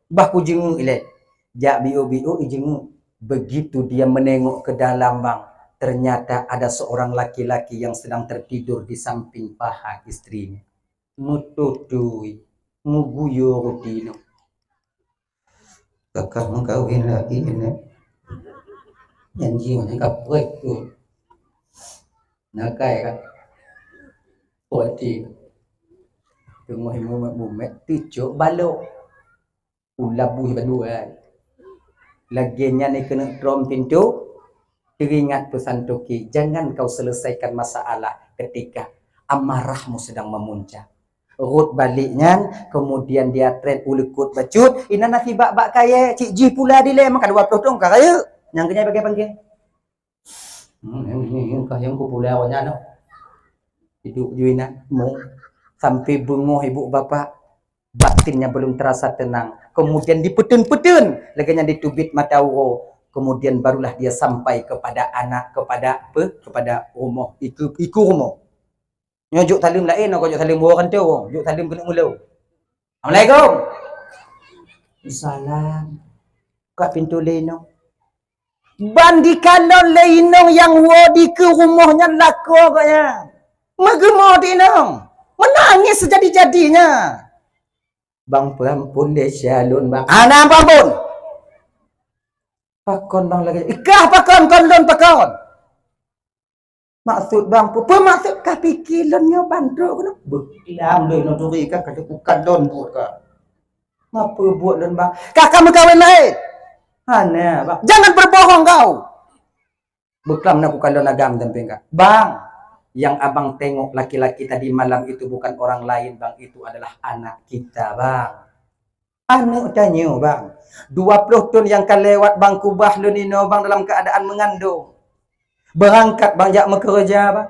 bah ku jengu ile jak biu ijengu begitu dia menengok ke dalam bang ternyata ada seorang laki-laki yang sedang tertidur di samping paha istrinya. Mututui, muguyo rutino. Kakak mengkawin lagi ini. Janji mana kapret tu. Nakai kan. Poti. Tunggu mumet tujuk balok. Ulabuh baduai. Laginya ni kena drum pintu. Teringat pesan Toki, jangan kau selesaikan masalah ketika amarahmu sedang memuncak. Rut baliknya, kemudian dia trend ulekut bacut, ina nasi bak kaya, cik ji pula dile, maka 20 dong kaya. Yang kena bagi panggil. Ini yang popular awalnya no. Hidup juina, mu sampai bungo ibu bapak, batinnya belum terasa tenang. Kemudian dipetun-petun, laginya ditubit mata uro. Kemudian barulah dia sampai kepada anak, kepada apa? Kepada rumah. Iku rumah. Nyojok talim lain, kau jok talim bawa kan tu. Jok talim kena mula. Assalamualaikum. Salam. Kat pintu leno. Bandi kalon leno yang wadi ke rumahnya laku agaknya. Magemo dinong. Menangis sejadi-jadinya. Bang perampun dia syalun bang. Anak perampun. Pakon bang lagi. Ikah pakon, kondon pakon. Maksud bang, apa maksud kah pikirannya bantu kena? Beklam doi noturi kah kata bukan don buat kah. Ngapa buat don bang? Kakak berkahwin lain. Hana bang. Jangan berbohong kau. Beklam nak bukan don agam tempeng kah. Bang, yang abang tengok laki-laki tadi malam itu bukan orang lain bang. Itu adalah anak kita bang. Anak tanya bang. 20 tahun yang kan lewat bang kubah lu nino bang dalam keadaan mengandung. Berangkat bang jak bekerja bang.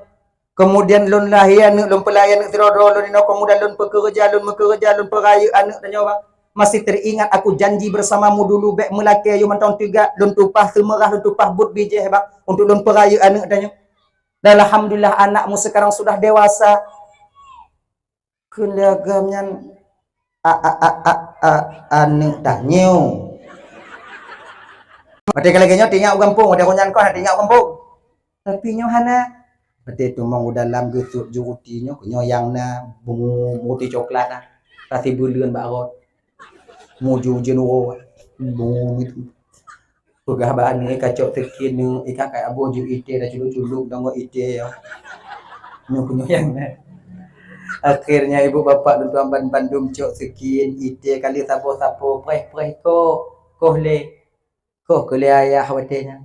Kemudian lun lahir anak lun pelayan tirodo lu nino kemudian lun bekerja lun peraya anak tanya bang. Masih teringat aku janji bersamamu dulu bek melaki ayu mentong 3 lun tupah semerah lun tupah but bijih bang untuk lun peraya anak tanya. Dan alhamdulillah anakmu sekarang sudah dewasa. Kelagamnya anak tanya. Mati kalau genyo tinggal kampung, ada konyan kau tinggal kampung. Tapi nyo hana. Mati tu mau dalam gesuk jurutinya, nyo yang na bungu roti coklat na. Kasih bulan barot. Muju jenuro. Bungu itu. Pegahbaan ni kacau tekin ni ikan kayak abu ju ite dah culuk-culuk dong ite ya. Nyo yang na. Akhirnya ibu bapak dan tuan Bandung cok sekian ite kali sapo-sapo preh-preh koh le ayah watenya.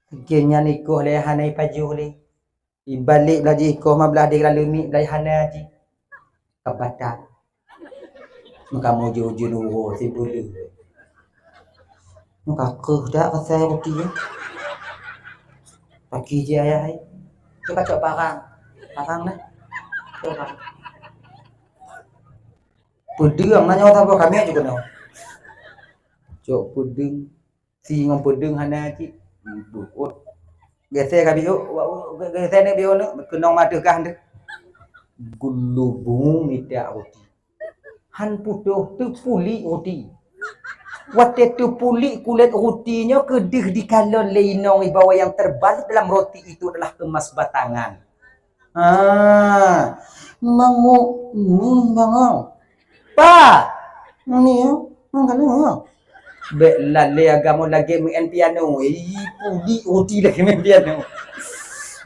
Akhirnya ni koh le hanai paju le. Ibalik belaji koh ma belah dia lalumi belai hana ji. Kabata. Maka mau jojo nuro si bulu. Maka keuh dak pasal roti ya. Pagi je ayah ai. Tu kacau parang. Parang dah. Pudeng nanya apa kami juga no. Cok pudeng si ngom pudeng hana ci. Buat. Biasa kami yo biasa ni bio no kenong madu kah ande. Gulubung tidak roti. Han putuh tu puli roti. Waktu tu puli kulit rotinya kedih di kalon leinong bawa yang terbalik dalam roti itu adalah emas batangan. Mangu bango. Pa. Ni yo, mangalo. Be lale agamo lagi main piano. Puli roti lagi main piano.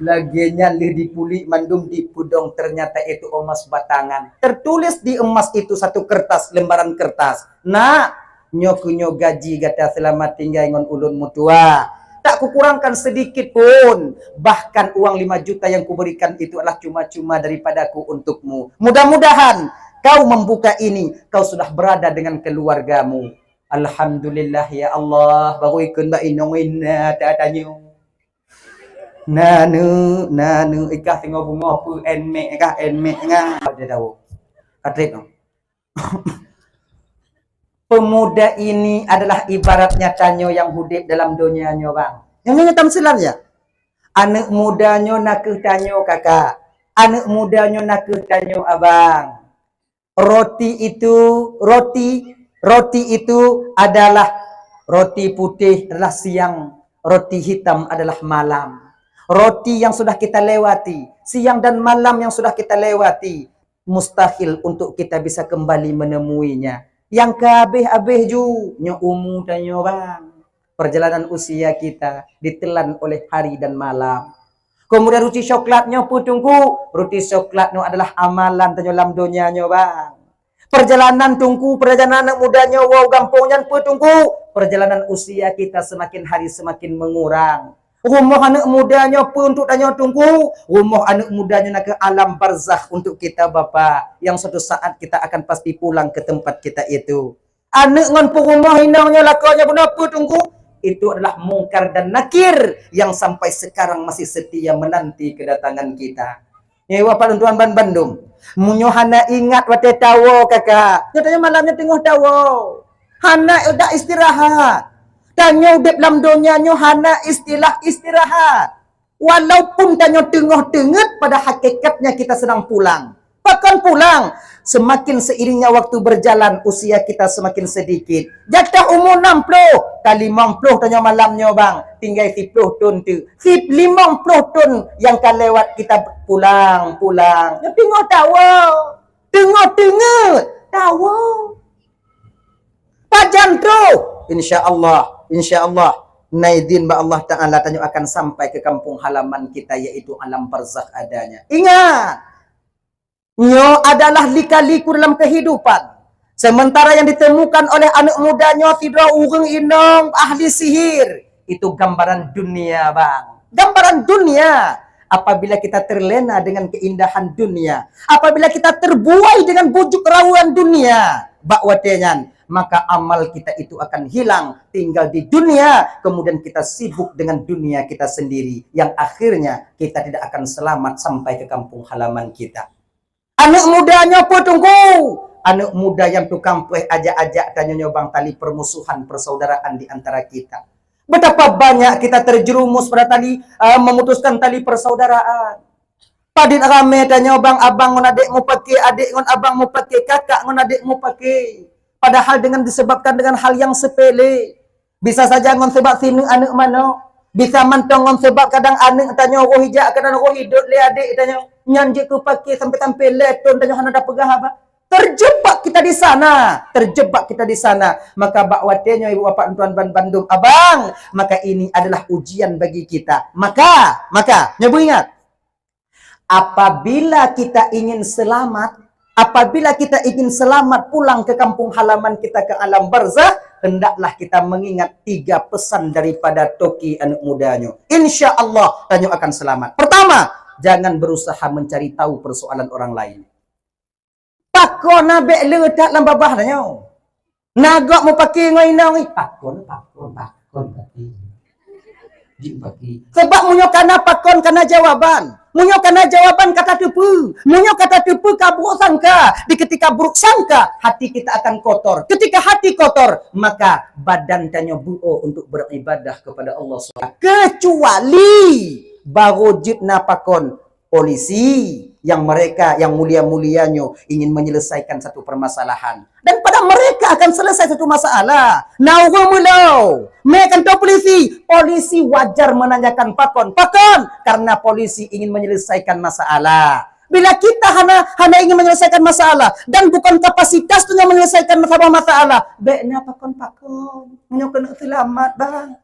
Lagi nyalih di puli mandum di pudong ternyata itu emas batangan. Tertulis di emas itu satu kertas, lembaran kertas. Nah, nyokunyo gaji kata selamat tinggal ngon ulun mutua. Tak kukurangkan sedikit pun. Bahkan uang 5 juta yang kuberikan itu adalah cuma-cuma daripadaku untukmu. Mudah-mudahan kau membuka ini, kau sudah berada dengan keluargamu. Alhamdulillah ya Allah. Baru ikut mbak inong tak tanya. Nanu ikah tengok bunga apa enmek ngah dia tahu. Katrik no. Pemuda ini adalah ibaratnya tanyo yang hidup dalam dunianya bang. Yang ngetam silam ya. Anak mudanya nak tanyo kakak. Anak mudanya nak tanyo abang. Roti itu adalah roti putih adalah siang, roti hitam adalah malam. Roti yang sudah kita lewati, siang dan malam yang sudah kita lewati, mustahil untuk kita bisa kembali menemuinya. Yang kabeh-abeh ju nyo umur dan nyo bang. Perjalanan usia kita ditelan oleh hari dan malam. Kemudian roti coklatnya pun tunggu. Roti coklatnya adalah amalan dalam dunia nyo bang. Perjalanan tunggu, perjalanan mudanya wow gampungnya pun tunggu. Perjalanan usia kita semakin hari semakin mengurang. Rumah anak mudanya pun untuk tanya tunggu. Rumah anak mudanya nak ke alam barzakh untuk kita Bapak. Yang suatu saat kita akan pasti pulang ke tempat kita itu. Anak ngan pun rumah hinangnya lakanya pun apa tunggu. Itu adalah mungkar dan nakir yang sampai sekarang masih setia menanti kedatangan kita. Ya Bapak tuan Bandung. Munyo hana ingat wate tawo kakak. Nyatanya malamnya tengah tawo. Hana udah istirahat. Tanya udip dalam dunianya hana istilah istirahat. Walaupun tanya tengah-tengah pada hakikatnya kita sedang pulang. Bahkan pulang. Semakin seiringnya waktu berjalan, usia kita semakin sedikit. Jatah umur 60. Kali 50 tanya malamnya bang. Tinggal 10 tahun tu. 50 tahun yang kan lewat kita pulang. Ya, tengok tawa. Tengok tawa. Pajan tu. Insya Allah. Naidin ba Allah Ta'ala tanya akan sampai ke kampung halaman kita yaitu alam barzakh adanya. Ingat. Nyo adalah lika-liku dalam kehidupan. Sementara yang ditemukan oleh anak mudanya tidak urang inong ahli sihir. Itu gambaran dunia bang. Gambaran dunia. Apabila kita terlena dengan keindahan dunia. Apabila kita terbuai dengan bujuk rawuan dunia. Bakwatenyan. Maka amal kita itu akan hilang. Tinggal di dunia. Kemudian kita sibuk dengan dunia kita sendiri. Yang akhirnya kita tidak akan selamat sampai ke kampung halaman kita. Anak mudanya pun tunggu. Anak muda yang tukang pueh ajak-ajak tanya nyobang tali permusuhan persaudaraan di antara kita. Betapa banyak kita terjerumus pada tali memutuskan tali persaudaraan. Padin rame tanya nyobang abang ngon adik mau pakai, adik ngon abang mau pakai, kakak ngon adik mau pakai. Padahal dengan disebabkan dengan hal yang sepele. Bisa saja ngon sebab sini anak mana. Bisa mantong ngon sebab kadang anak tanya roh hijak, kadang roh hidup le adik tanya. Nyanjik ku pakai sampai tampil leton tanya hana dah pegah apa. Terjebak kita di sana. Maka bakwatenya ibu bapak tuan Bandung abang, maka ini adalah ujian bagi kita. Maka nyabu ingat. Apabila kita ingin selamat pulang ke kampung halaman kita ke alam barzakh, hendaklah kita mengingat 3 pesan daripada toki anak mudanya. Insya Allah tanya akan selamat. Pertama, jangan berusaha mencari tahu persoalan orang lain. Pakon nabe letak dalam babah tanya. Nagak mau pakai ngoinang ni. Pakon pakai. Sebab munyo kana pakon kana jawaban. Munyo kana jawaban kata tepu. Munyo kata tepu ka buruk sangka. Di ketika buruk sangka, hati kita akan kotor. Ketika hati kotor, maka badan tanya buo untuk beribadah kepada Allah SWT. Kecuali baru jitna pakon polisi yang mereka yang mulia-mulianya ingin menyelesaikan satu permasalahan. Dan pada mereka akan selesai satu masalah. Nawumulau. Mereka tahu polisi wajar menanyakan pakon, karena polisi ingin menyelesaikan masalah. Bila kita hanya ingin menyelesaikan masalah dan bukan kapasitas tuh yang menyelesaikan masalah, baiknya pakon, menyokong selamat bang.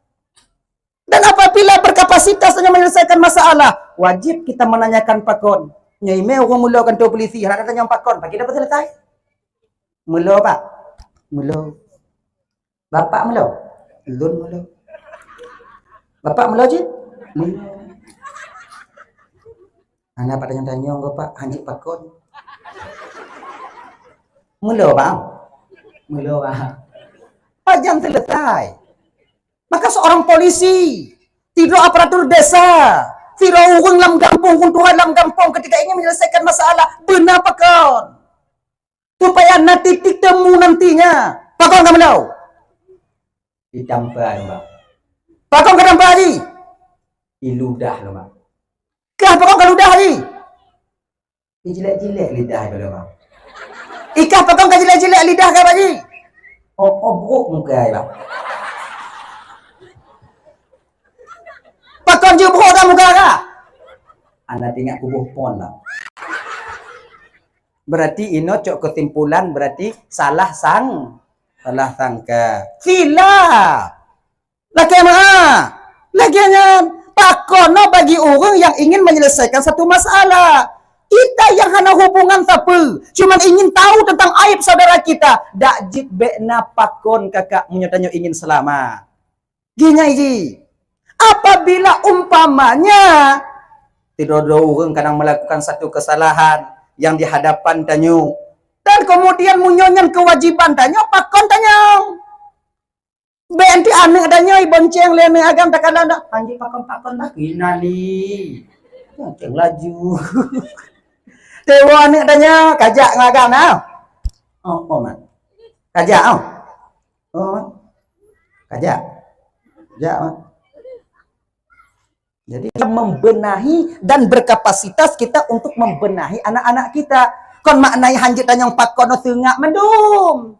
Dan apabila berkapasitas hanya menyelesaikan masalah, wajib kita menanyakan pakon. Nyai orang mula kan tahu polisi, nak tanya pakon, bagi dapat selesai. Mula pak, mula. Bapak mula, lun mula. Bapak mula je, mula. Anak pada tanya bapak, hanya pakon. Mula bang, mula bang. Pajang selesai. Maka seorang polisi, tidak aparatur desa, Kira orang dalam kampung, kuntuhan dalam kampung ketika ingin menyelesaikan masalah, benar pakon. Supaya nanti titik temu nantinya. Pakon kamu tahu? Ditampak, Bang. Pakon ke tampak lagi? Iludah, Bang. Kah pakon ke ludah lagi? Dijilek-jilek lidah, Bang. Ikah pakon ke jilek-jilek lidah ke lagi? Obrok muka, Bang. Pakon je bro dah muka kah? Anda tengok kubuh pon lah. Berarti ino cok kesimpulan berarti salah sangka. Khilaf. Lagi mana? Laginya pakon bagi orang yang ingin menyelesaikan satu masalah. Kita yang hanya hubungan siapa? Cuma ingin tahu tentang aib saudara kita. Dak jid bekna pakon kakak menyatanya ingin selamat. Gini ji. Apabila umpamanya tidak ada orang kadang melakukan satu kesalahan yang di hadapan tanyo dan kemudian munyonyan kewajiban tanyo pakon tanyo benti anak tanyo bonceng lene agam takkan ada anjing pakon dah kinali bonceng laju tewa anak tanyo kajak ngagam nah man kajak man kajak man. Jadi kita membenahi dan berkapasitas kita untuk membenahi anak-anak kita. Kon maknai hanjitan yang pakon sengak mendung.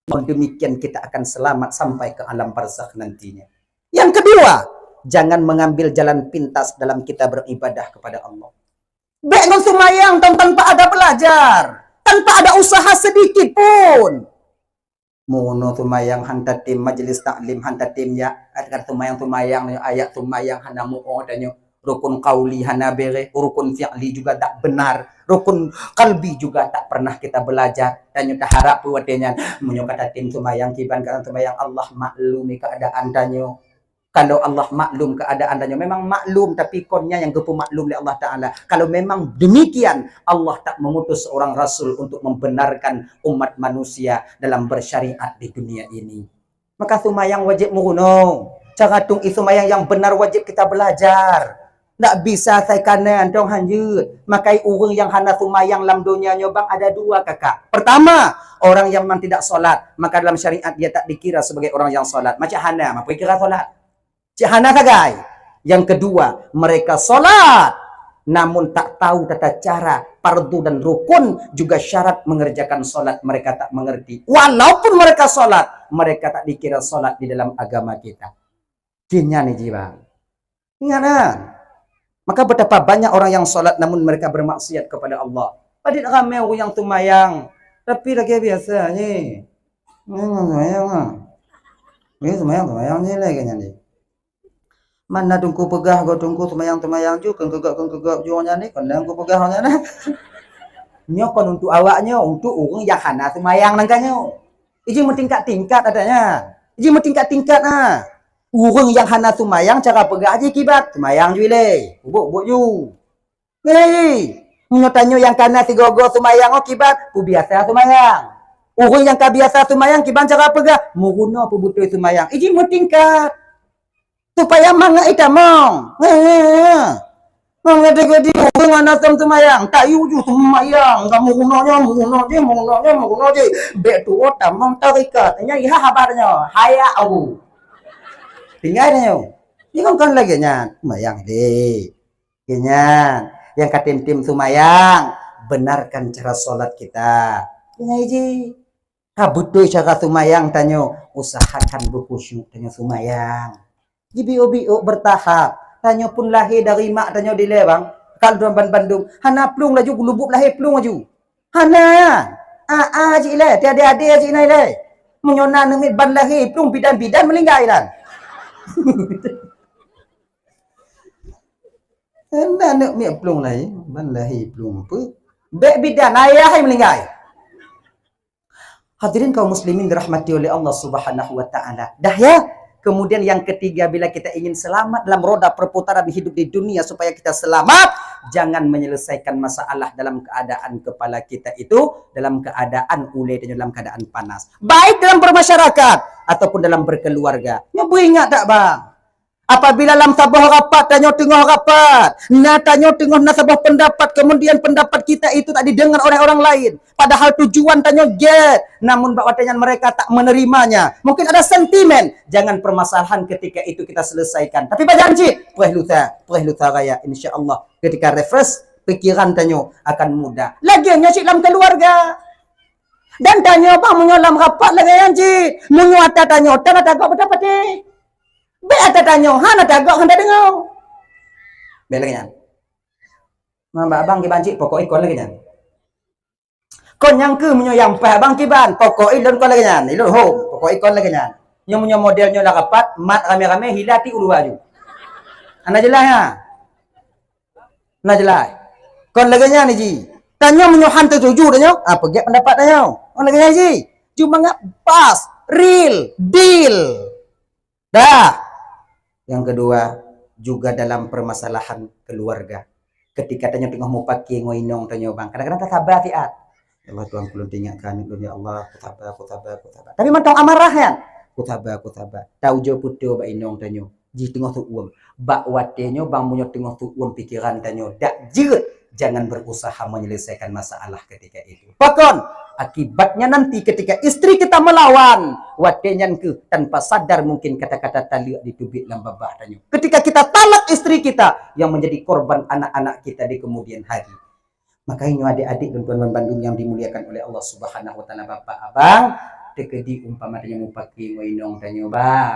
Demikian kita akan selamat sampai ke alam barzakh nantinya. Yang kedua, jangan mengambil jalan pintas dalam kita beribadah kepada Allah. Beknon sumayang tanpa ada belajar, tanpa ada usaha sedikit pun. Mono tumayang hantar tim majelis taklim hantar timnya agar tumayang ayat tumayang hana mu'o danyo rukun qauli hana bere rukun fi'li juga tak benar rukun kalbi juga tak pernah kita belajar danyo tak harap buatnya munyo kata tim tumayang kiban kata tumayang Allah maklumi keadaan danyo. Kalau Allah maklum keadaan danyo memang maklum tapi konnya yang kepu maklum oleh Allah Ta'ala. Kalau memang demikian Allah tak mengutus seorang Rasul untuk membenarkan umat manusia dalam bersyariat di dunia ini. Maka sumayang wajib muruno. Cara tung sumayang yang benar wajib kita belajar. Tak bisa saya kanan dong hanjut. Makai orang yang hana sumayang dalam dunia nyobang ada dua kakak. Pertama, orang yang memang tidak solat. Maka dalam syariat dia tak dikira sebagai orang yang solat. Macam hana, apa kira solat? Cihana kagai. Yang kedua, mereka solat namun tak tahu tata cara fardu dan rukun juga syarat mengerjakan solat mereka tak mengerti. Walaupun mereka solat, mereka tak dikira solat di dalam agama kita. Kinya nih jiwa. Ingat. Maka betapa banyak orang yang solat namun mereka bermaksiat kepada Allah. Padit ramai orang yang tumayang, tapi lagi biasa ni. Ini tumayang ni lagi ni. Mana tungku pegah go tungku tumayang ju kegak juanya ni kandang ku pegahnya nah. Nyo kon untuk awaknya untuk orang yang hana tumayang nangkanyo. Iji mentingkat-tingkat adanya. Iji mentingkat-tingkat nah. Orang yang hana tumayang cara pegah aja kibat tumayang ju le. Bubuk ju. Hei, nyo tanyo yang kana tigogo tumayang oh kibat ku biasa tumayang. Orang yang ka biasa tumayang kiban cara pegah muruno pu butuh tumayang. Iji mentingkat supaya manga itamong. Manga degedi orang anasam tumayang. Tak yuju tumayang. Kamu muno je. Bek tu otamong tarikat. Nya iha habarnya. Haya au. Tinggal nyo. Ini kan lagi nya tumayang deh. Kenya yang katim tim tumayang benarkan cara solat kita. Kenya iji. Kabutuh cara tumayang tanyo usahakan berkhusyuk tanyo tumayang. Bio bertahap. Tanyo pun lahir dari mak tanyo di lewang. Kalau dalam Bandung, hana plung laju gulubuk lahir plung laju. Hana. Ji le, tiada-ada ji nai le. Menyona nemit ban lahir plung bidan-bidan melinggai lan. Hana nak mi plung lahir, ban lahir plung apa? Bek bidan ayah hai melinggai. Hadirin kaum muslimin dirahmati oleh Allah Subhanahu wa taala. Dah ya. Kemudian yang ketiga, bila kita ingin selamat dalam roda perputaran hidup di dunia supaya kita selamat, jangan menyelesaikan masalah dalam keadaan kepala kita itu dalam keadaan ulai dan dalam keadaan panas. Baik dalam bermasyarakat ataupun dalam berkeluarga. Nyobu ingat tak bang? Apabila dalam sebuah rapat, tanya tengah rapat. Tanya tengah na sebuah pendapat. Kemudian pendapat kita itu tak didengar oleh orang lain. Padahal tujuan tanya get. Namun bakwatanya mereka tak menerimanya. Mungkin ada sentimen. Jangan permasalahan ketika itu kita selesaikan. Tapi berjanji. Perihluta raya. InsyaAllah. Ketika refresh, pikiran tanya akan mudah. Laginya cik dalam keluarga. Dan tanya apa menyolam rapat lagi yang cik. Menyuata tanya. Tak ada agak pendapat cik. Baik ada tanya, hana tagak hendak dengar. Baik lagi nyan. Mbak abang ki bancik pokok ikon lagi nyan. Kon yang ke menyo yang pah bang kiban pokok ilon kon lagi nyan. Ilon home pokok ikon lagi nyan. Nyo menyo modelnya lah rapat, mat rame-rame hilati ulu baju. Ana jelas ya. Ana jelas. Kon lagi nyan ji. Tanya menyo hantu tuju tanya, apa gak pendapat tanya? On lagi nyan ji. Cuma ngap pas, real, deal. Dah. Yang kedua, juga dalam permasalahan keluarga. Ketika tanya tengah mau pakai ngoinong tanya bang. Kadang-kadang tak sabar tiat. Ya Allah Tuhan kulun tinggalkan ya Allah, ku sabar. Tapi mantong amarah ya. Ku sabar. Tahu jo putu ba inong tanya. Ji tengah tu uang. Bak watenyo bang munyo tengah tu uang pikiran tanya. Dak jeut. Jangan berusaha menyelesaikan masalah ketika itu. Pakon, akibatnya nanti ketika istri kita melawan, watenyan ke tanpa sadar mungkin kata-kata tali ditubik dalam babah tanya. Ketika kita talak istri kita yang menjadi korban anak-anak kita di kemudian hari. Makanya adik-adik dan tuan-tuan Bandung yang dimuliakan oleh Allah Subhanahu wa taala, bapak abang, tekedi umpama tanya mau pakai ngoinong tanya bang.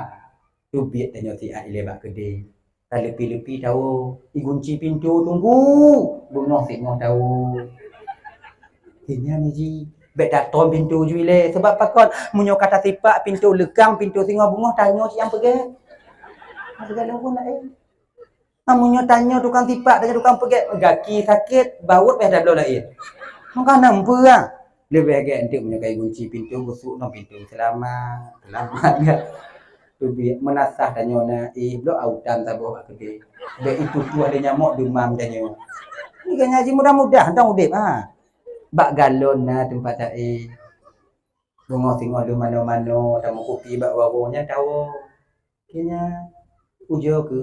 Tubik tanya ti ile bak gede. Lepi-lepi tahu, dikunci pintu tunggu, bungoh tahu. Ini ni ji, beda tom pintu juile sebab pakon munyo kata tipak pintu lekang pintu singo bungoh tanya siang pergi. Segala pun nak munyo tanya tukang tipak tanya tukang pergi, gaki sakit, baut dah belum lain. Maka nampu ah. Lebih agak entik munyo kai kunci pintu busuk no pintu selamat ya. Lebih menasah tanya na blok autan tabuh gede. Baik itu tu ada nyamuk demam tanya. Ni kan ngaji mudah-mudah tang udip ha. Bak galon na tempat tak tengok di mana-mana tamu kopi bak warungnya tahu. Kena ujo ke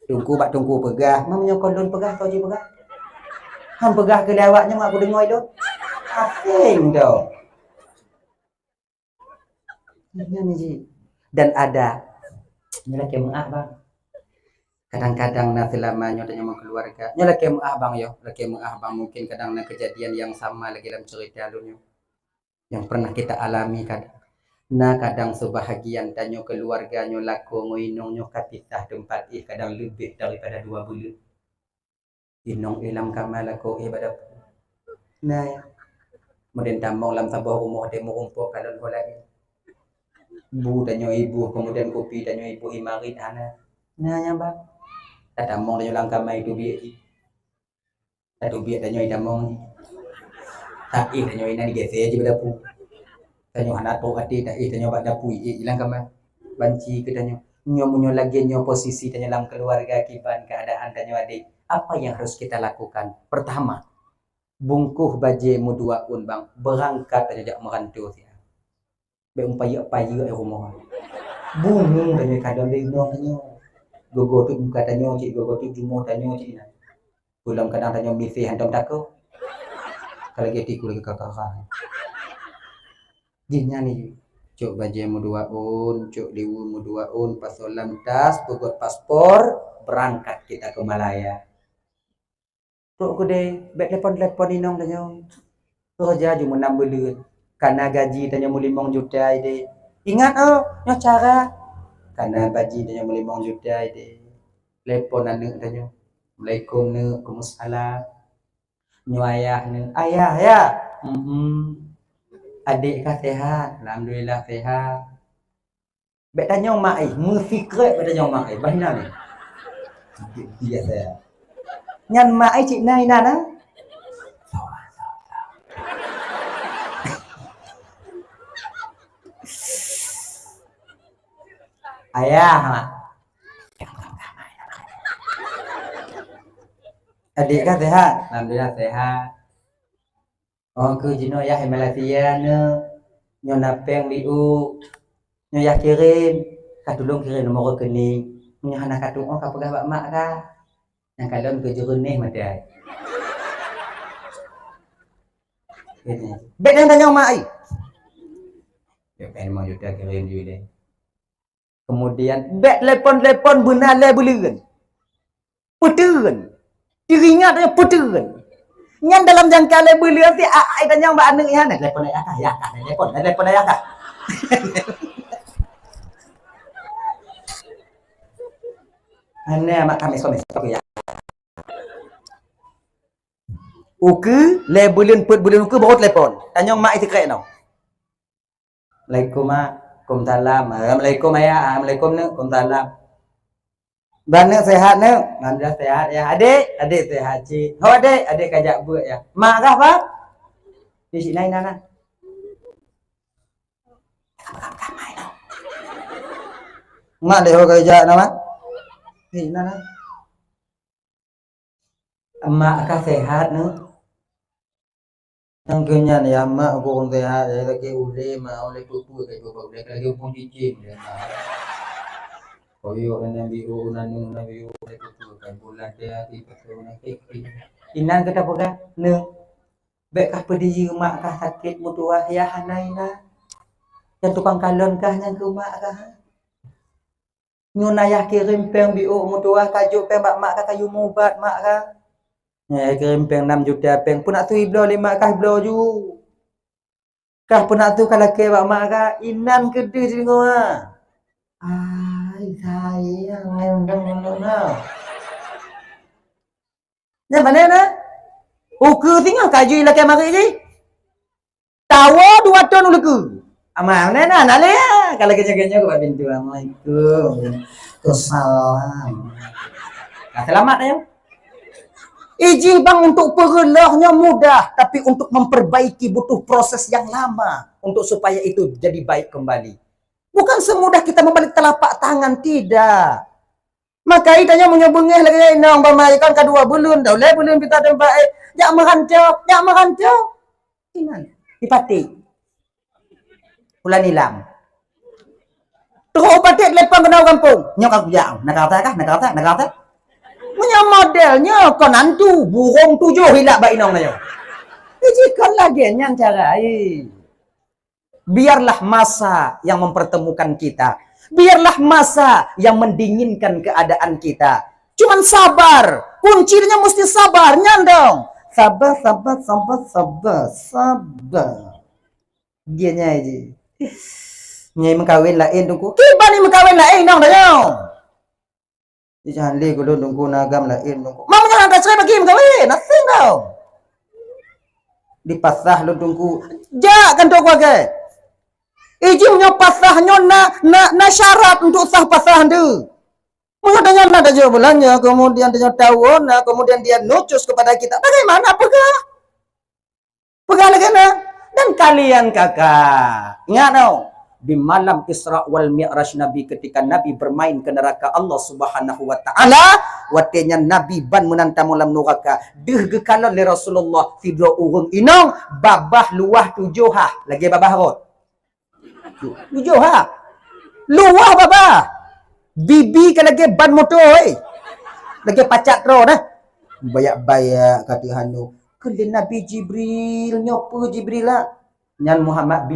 tungku pegah. Mamanya kolon pegah tau je pegah. Ham pegah ke lawaknya mak aku dengar itu. Asing tau. Ini ji. Dan ada nyala kemuah bang. Kadang-kadang na selamanya tanya mau keluarga. Nyala kemuah bang yo, lagi kemuah bang mungkin kadang na kejadian yang sama lagi dalam cerita dulu yang pernah kita alami kadang. Nah kadang sebahagian tanya keluarganya laku ngoinongnya kapisah tempat kadang lebih daripada 2 bulan. Inong ilang kamar laku pada. Nah ya. Kemudian tambang dalam sebuah rumah demo rumpuk kalau boleh. Bu tanya ibu, kemudian kopi tanya ibu imarit ana. Nanya bang. Tak damong tanya langkah mai tu biak. Tak tu biak tanya damong. Tak tanya ina digese aja berdapu. Tanya anak tu hati tak tanya bak dapu hilang kamar. Banci ke tanya. Nyo lagi nyo posisi tanya dalam keluarga kiban keadaan tanya adik. Apa yang harus kita lakukan? Pertama, bungkuh baje mu 2 un bang. Berangkat tanya jak merantau dia. Paya rumah. Bungung tanya kadang dengar tanya. Gogo tu muka tanya cik, gogo tu jumo tanya cik. Pulang kadang tanya misi hantam takau. Kalau gitu lagi kakak. Jinya ni. Cuk baje mu 2 un, cuk liwu mu 2 un, pasolam tas, pegot paspor, berangkat kita ke Malaya. Cuk gede, bek telepon inong tanya. Kerja cuma 6 bulan. Karena gaji tanya mu 5 juta ide. Ingat nyo cara. Karena gaji tanya mu 5 juta ide. Telepon anak tanya. Assalamualaikum ne, Waalaikumsalam. Nyo ayah ne, ayah ya. Adik kah sehat? Alhamdulillah sehat. Bek tanya mak mu secret pada tanya mak bahina ni. Dia saya. Nyan mak cik nai nana. Ayah, adik kan sehat? Alhamdulillah sehat. Oh ke jino ya Malaysia ne, nyo napeng liu, nyo ya kirim, kadulung kirim nomor rekening. Punya anak katung oh kapagah bak mak kah. Yang kalon ke jernih madai. Bet yang tanya mak ai. Ya pen mau juta keren juga. Kemudian bet lepon benar le beliran. Puteran. Diringat dia puteran. Nyan dalam jangka le beliran si ai tanya mak anak ya nak lepon ayah kah ya kah lepon ayah kah. Ane mak kami suami ya. Uke le bulan put bulan uke baru telefon. Tanya mak itu keren tau. Assalamualaikum mak. Waalaikumsalam. Assalamualaikum ayah. Assalamualaikum ne. Waalaikumsalam. Bana sehat ne? Alhamdulillah sehat ya. Adik sehat cik. Oh adik kajak buat ya. Mak kah pak? Di sini nana. Mak deh kajak nama. Di nana. Mak kah sehat ne? Yang kenya ni mak aku sehat ya lagi ule mak oleh pupu ke pupu lagi pun cicing dia. Koyo yang biu nanu biu oleh pupu kan bulan dia di betul nak inan kata pegah ne. Bek kah pedi mak kah sakit mutuah ya hanaina. Dan tukang kalon kah yang ke mak kah. Nyun ayah kirim peng biu mutuah kajuk peng mak kah kayu mubat mak kah. Ya, kirim peng 6 juta peng pun nak tu iblo 5 kah iblo ju. Kah pun nak tu kalau ke mak kah inan kedih di ngah. Ai sayang endang mana. Ya mana na? Uke tinggal kaju ilakai mari ni. Tawa 2 ton uluku. Amal mana nak le kalau kerja-kerja ke pintu. Assalamualaikum. Wassalam. Selamat ya. Iji bang untuk perelahnya mudah, tapi untuk memperbaiki butuh proses yang lama untuk supaya itu jadi baik kembali. Bukan semudah kita membalik telapak tangan, tidak. Maka itanya menyebungih lagi nang pemaikan kedua bulun, dah le bulun kita tempat jak merancau. Iman, dipati. Bulan hilang. Terus pati lepang kena kampung. Nyok aku jauh. Nak kata. Punya modelnya konan tu burung 7 hilak baik nong nayo. Jika lagi yang cara biarlah masa yang mempertemukan kita. Biarlah masa yang mendinginkan keadaan kita. Cuman sabar. Kuncinya mesti sabar nyandong. Sabar. Dianya aja. Nyai mengkawin lain tunggu. Kiba ni mengkawin lain nong nayo. Jangan lihat dulu nunggu nagam lain nunggu. Mamanya angkat cerai bagi kawin, nothing tau. Dipasah lu tunggu. Jak kan tu ke? Ijimnya pasahnya na syarat untuk sah pasah tu. Mengadanya nak aja bulannya, kemudian dia tahun, kemudian dia nucus kepada kita. Bagaimana pegah lagi na? Dan kalian kakak, ingat tau. Di malam Isra wal Mi'raj Nabi ketika Nabi bermain ke neraka Allah Subhanahu wa taala, watenya Nabi ban menantam malam neraka. Deh gekalon le Rasulullah fidlo urung inong babah luah 7 lagi babah rot. 7 luah babah. Bibi kan lagi ban motor lagi pacak tro dah. Bayak kata hanu. Kele Nabi Jibril nyopo Jibril lah. Nyan Muhammad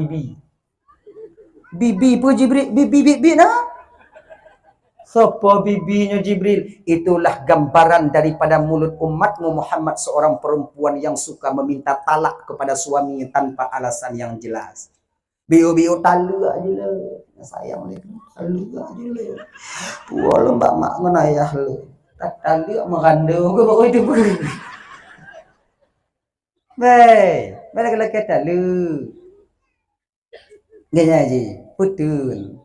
Bibi pun Jibril, bibi nah. Sopo bibinya Jibril? Itulah gambaran daripada mulut umatmu Muhammad, seorang perempuan yang suka meminta talak kepada suaminya tanpa alasan yang jelas. Biu talu aja lah. Sayang ni, talu aja lah. Pual mbak mak menayah lu. Tak talu meranda ke baru itu pun. Baik lagi talu. Gini aja, betul.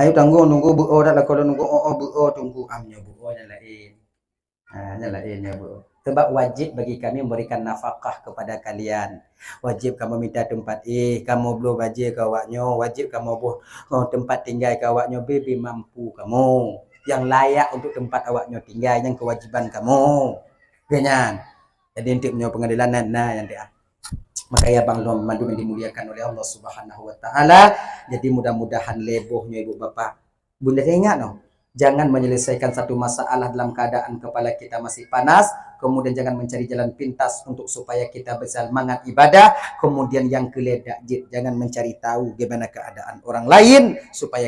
Ayo nunggu buo dah lah kalau nunggu buo tunggu amnya buo nyalain. Nyalain ya bu. Sebab wajib bagi kami memberikan nafkah kepada kalian. Wajib kamu minta tempat kamu belum wajib kawaknya, wajib kamu tempat tinggal kawaknya baby mampu kamu. Yang layak untuk tempat awaknya tinggal yang kewajiban kamu. Ganyan. Jadi intinya pengadilan yang dia. Maka ya Bang Mandu yang dimuliakan oleh Allah Subhanahu wa taala. Jadi mudah-mudahan lebohnya ibu bapak. Bunda ingat no. Jangan menyelesaikan satu masalah dalam keadaan kepala kita masih panas. Kemudian jangan mencari jalan pintas untuk supaya kita bersemangat ibadah. Kemudian yang keledak, jangan mencari tahu gimana keadaan orang lain supaya